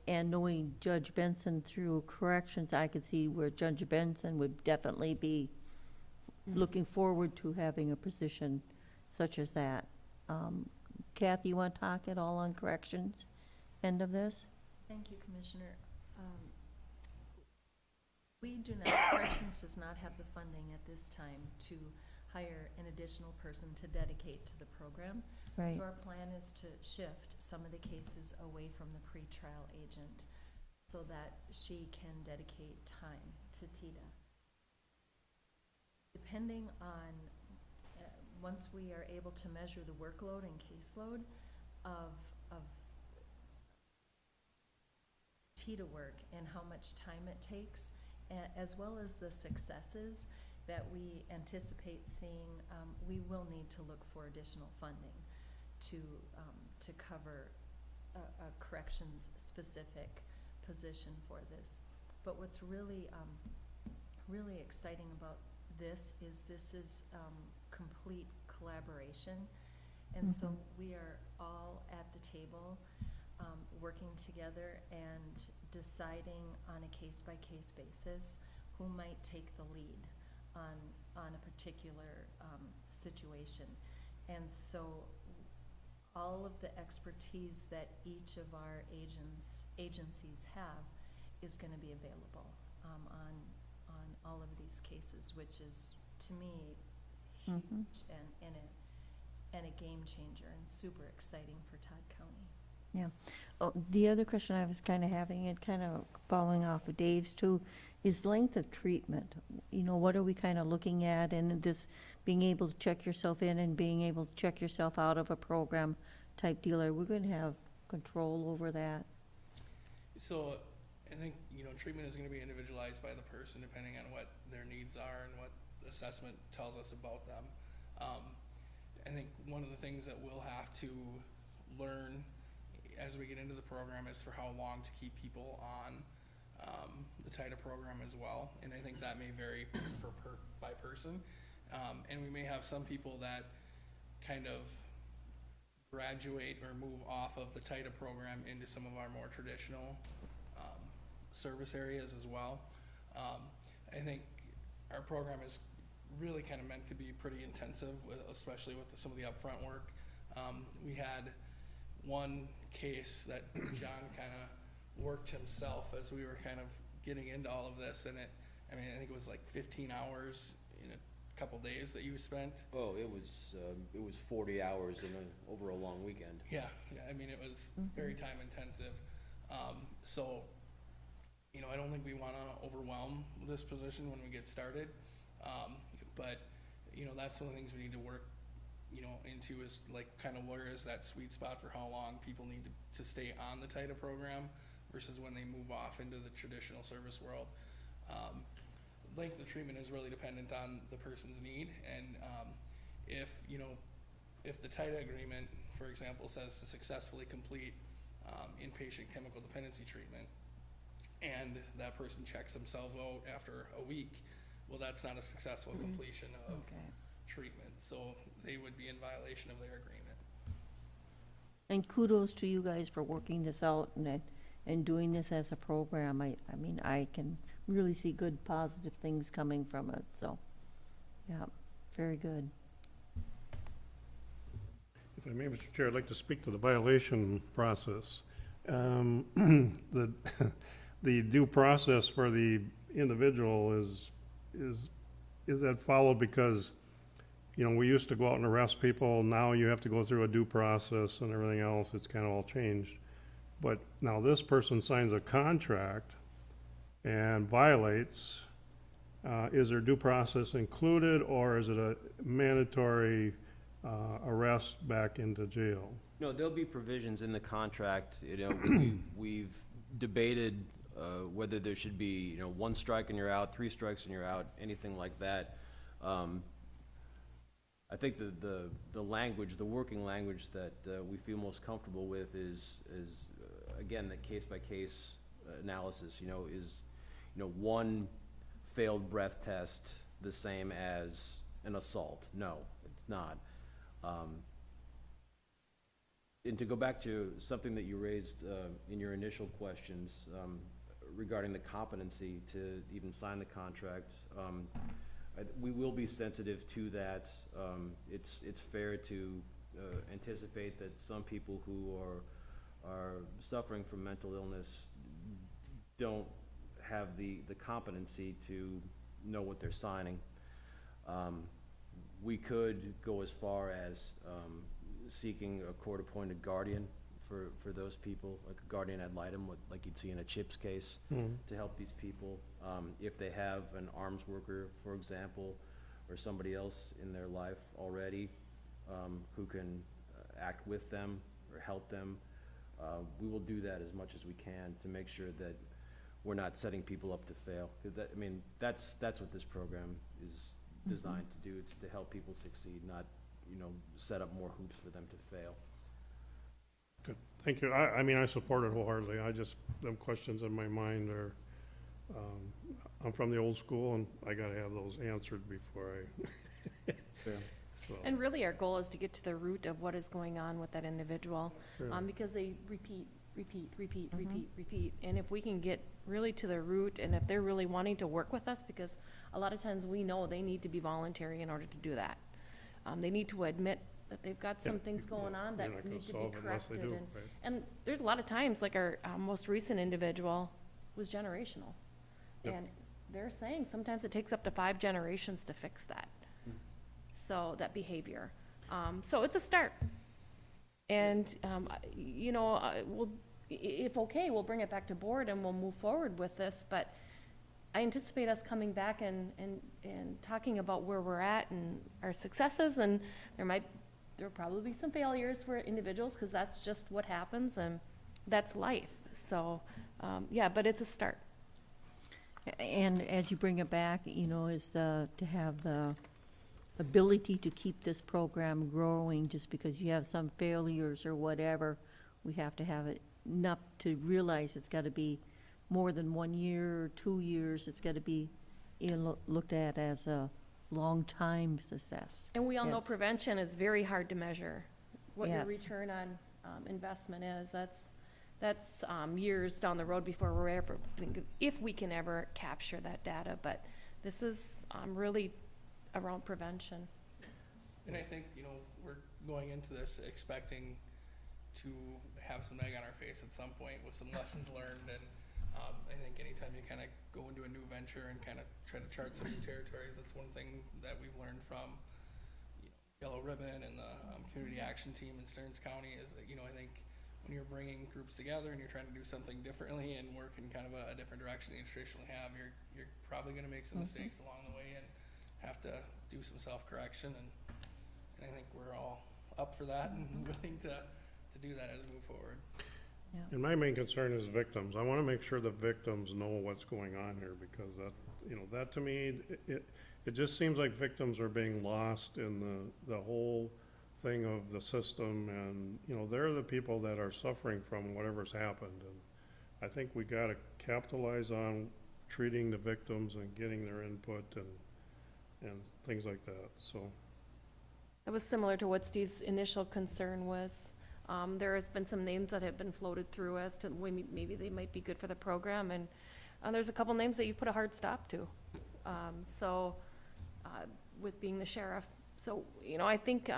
S6: And knowing Judge Benson through corrections, I could see where Judge Benson would definitely be looking forward to having a position such as that. Kathy, you want to talk at all on corrections end of this?
S16: Thank you, Commissioner. We do not, Corrections does not have the funding at this time to hire an additional person to dedicate to the program.
S6: Right.
S16: So our plan is to shift some of the cases away from the pretrial agent so that she can dedicate time to TIDA. Depending on, once we are able to measure the workload and caseload of TIDA work and how much time it takes, as well as the successes that we anticipate seeing, we will need to look for additional funding to cover a corrections-specific position for this. But what's really, really exciting about this is complete collaboration. And so we are all at the table, working together and deciding on a case-by-case basis who might take the lead on a particular situation. And so all of the expertise that each of our agencies have is going to be available on all of these cases, which is, to me, huge and a game changer and super exciting for Todd County.
S6: Yeah. Oh, the other question I was kind of having, and kind of following off of Dave's too, is length of treatment. You know, what are we kind of looking at in this, being able to check yourself in and being able to check yourself out of a program type deal? Are we going to have control over that?
S15: So I think, you know, treatment is gonna be individualized by the person depending on what their needs are and what the assessment tells us about them. I think one of the things that we'll have to learn as we get into the program is for how long to keep people on the TIDA program as well, and I think that may vary by person. And we may have some people that kind of graduate or move off of the TIDA program into some of our more traditional service areas as well. I think our program is really kind of meant to be pretty intensive, especially with some of the upfront work. We had one case that John kind of worked himself as we were kind of getting into all of this, and I think it was like 15 hours in a couple days that you spent.
S11: Oh, it was 40 hours over a long weekend.
S15: Yeah, I mean, it was very time intensive. So, you know, I don't think we want to overwhelm this position when we get started. But, you know, that's one of the things we need to work, you know, into is like kind of where is that sweet spot for how long people need to stay on the TIDA program versus when they move off into the traditional service world. Length of treatment is really dependent on the person's need, and if the TIDA agreement, for example, says to successfully complete inpatient chemical dependency treatment, and that person checks themselves out after a week, well, that's not a successful completion of treatment, so they would be in violation of their agreement.
S6: And kudos to you guys for working this out and doing this as a program. I mean, I can really see good positive things coming from it, so, yeah, very good.
S3: If I may, Mr. Chair, I'd like to speak to the violation process. The due process for the individual is that followed because, you know, we used to go out and arrest people, now you have to go through a due process and everything else, it's kind of all changed. But now this person signs a contract and violates, is there due process included, or is it a mandatory arrest back into jail?
S11: No, there'll be provisions in the contract, you know, we've debated whether there should be, you know, 1 strike and you're out, 3 strikes and you're out, anything like that. I think the language, the working language that we feel most comfortable with is again, the case-by-case analysis, you know, is, you know, 1 failed breath test the same as an assault? No, it's not. And to go back to something that you raised in your initial questions regarding the competency to even sign the contract, we will be sensitive to that. It's fair to anticipate that some people who are suffering from mental illness don't have the competency to know what they're signing. We could go as far as seeking a court-appointed guardian for those people, like a guardian ad litem, like you'd see in a CHIPS case, to help these people. If they have an arms worker, for example, or somebody else in their life already who can act with them or help them, we will do that as much as we can to make sure that we're not setting people up to fail. I mean, that's what this program is designed to do. It's to help people succeed, not, you know, set up more hoops for them to fail.
S3: Good, thank you. I mean, I support it wholeheartedly. I just, them questions in my mind are, I'm from the old school, and I gotta have those answered before I, so.
S14: And really, our goal is to get to the root of what is going on with that individual,
S3: Sure.
S14: Because they repeat. And if we can get really to the root, and if they're really wanting to work with us, because a lot of times we know they need to be voluntary in order to do that. They need to admit that they've got some things going on
S3: You're
S14: that
S3: not gonna
S14: need to be
S3: solve it unless they
S14: corrected.
S3: do,
S14: And,
S3: right?
S14: and there's a lot of times, like our most recent individual was generational.
S3: Yep.
S14: And they're saying sometimes it takes up to 5 generations to fix that. So, that behavior. So it's a start. And, you know, we'll, if okay, we'll bring it back to board and we'll move forward with this, but I anticipate us coming back and talking about where we're at and our successes, and there'll probably be some failures for individuals, because that's just what happens, and that's life. So, yeah, but it's a start.
S6: And as you bring it back, you know, to have the ability to keep this program growing, just because you have some failures or whatever, we have to have it enough to realize it's gotta be more than 1 year or 2 years. It's gotta be, you know, looked at as a long time success.
S14: And we all know
S6: Yes.
S14: prevention is very hard to measure. What your
S6: Yes.
S14: return on investment is, that's years down the road before we're ever, if we can ever capture that data. But this is really around prevention.
S15: And I think, you know, we're going into this expecting to have some egg on our face at some point with some lessons learned. And I think anytime you kind of go into a new venture and kind of try to chart some new territories, that's one thing that we've learned from, you know, Yellow Ribbon and the Community Action Team in Stearns County is that, you know, I think when you're bringing groups together and you're trying to do something differently and work in kind of a different direction than you traditionally have, you're probably going to make some mistakes along the way and have to do some self-correction. And I think we're all up for that and willing to do that as we move forward.
S3: And my main concern is victims. I want to make sure the victims know what's going on here, because that, you know, that to me, it just seems like victims are being lost in the whole thing of the system, and, you know, they're the people that are suffering from whatever's happened. And I think we got to capitalize on treating the victims and getting their input and things like that, so.
S14: It was similar to what Steve's initial concern was. There has been some names that have been floated through as to maybe they might be good for the program, and there's a couple names that you put a hard stop to. With being the sheriff. So, you know, I think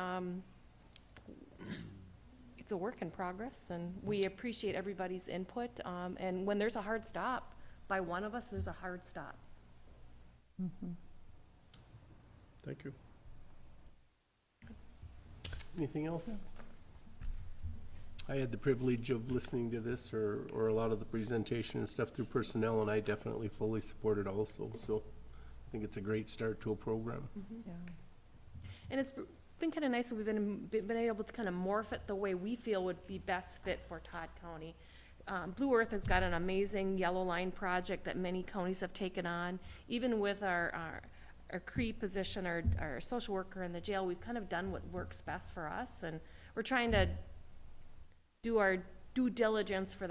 S14: it's a work in progress, and we appreciate everybody's input. And when there's a hard stop by one of us, there's a hard stop.
S3: Thank you.
S1: Anything else? I had the privilege of listening to this or a lot of the presentation and stuff through personnel, and I definitely fully support it also, so I think it's a great start to a program.
S14: And it's been kind of nice that we've been able to kind of morph it the way we feel would be best fit for Todd County. Blue Earth has got an amazing yellow line project that many counties have taken on. Even with our CRE position, our social worker in the jail, we've kind of done what works best for us, and we're trying to do our due diligence for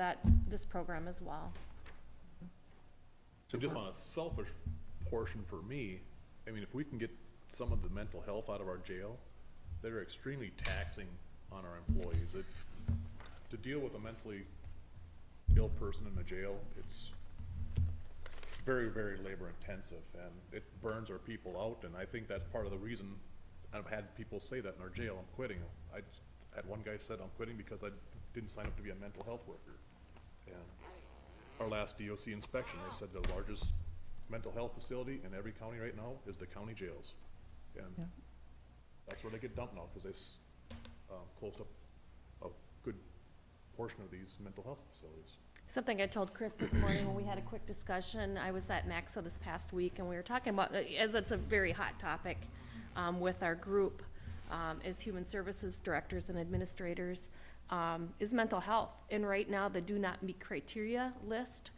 S14: this program as well.
S10: So just on a selfish portion for me, I mean, if we can get some of the mental health out of our jail, they're extremely taxing on our employees. To deal with a mentally ill person in a jail, it's very, very labor intensive, and it burns our people out, and I think that's part of the reason I've had people say that in our jail, I'm quitting. I had one guy said, I'm quitting because I didn't sign up to be a mental health worker. And our last DOC inspection, they said the largest mental health facility in every county right now is the county jails. And that's where they get dumped now, because they closed up a good portion of these mental health facilities.
S14: Something I told Chris this morning when we had a quick discussion, I was at MAXA this past week, and we were talking about, as it's a very hot topic with our group, as human services directors and administrators, is mental health. And right now, the do not meet criteria list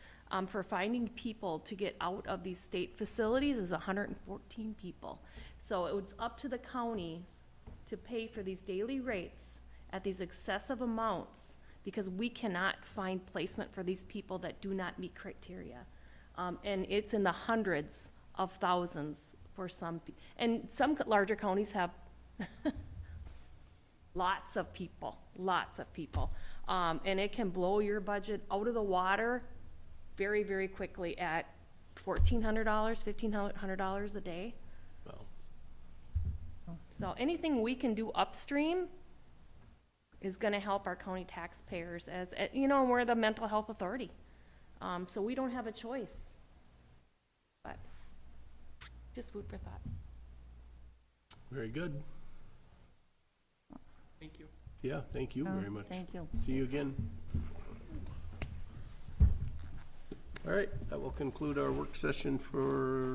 S14: for finding people to get out of these state facilities is 114 people. So it was up to the counties to pay for these daily rates at these excessive amounts, because we cannot find placement for these people that do not meet criteria. And it's in the hundreds of thousands for some, and some larger counties have lots of people. And it can blow your budget out of the water very, very quickly at $1,400, $1,500 a day.
S1: Well,
S14: So anything we can do upstream is gonna help our county taxpayers, as, you know, we're the mental health authority. So we don't have a choice. But just food for thought.
S1: very good.
S15: Thank you.
S1: Yeah, thank you very much.
S6: Thank you.
S1: See you again. All right, that will conclude our work session for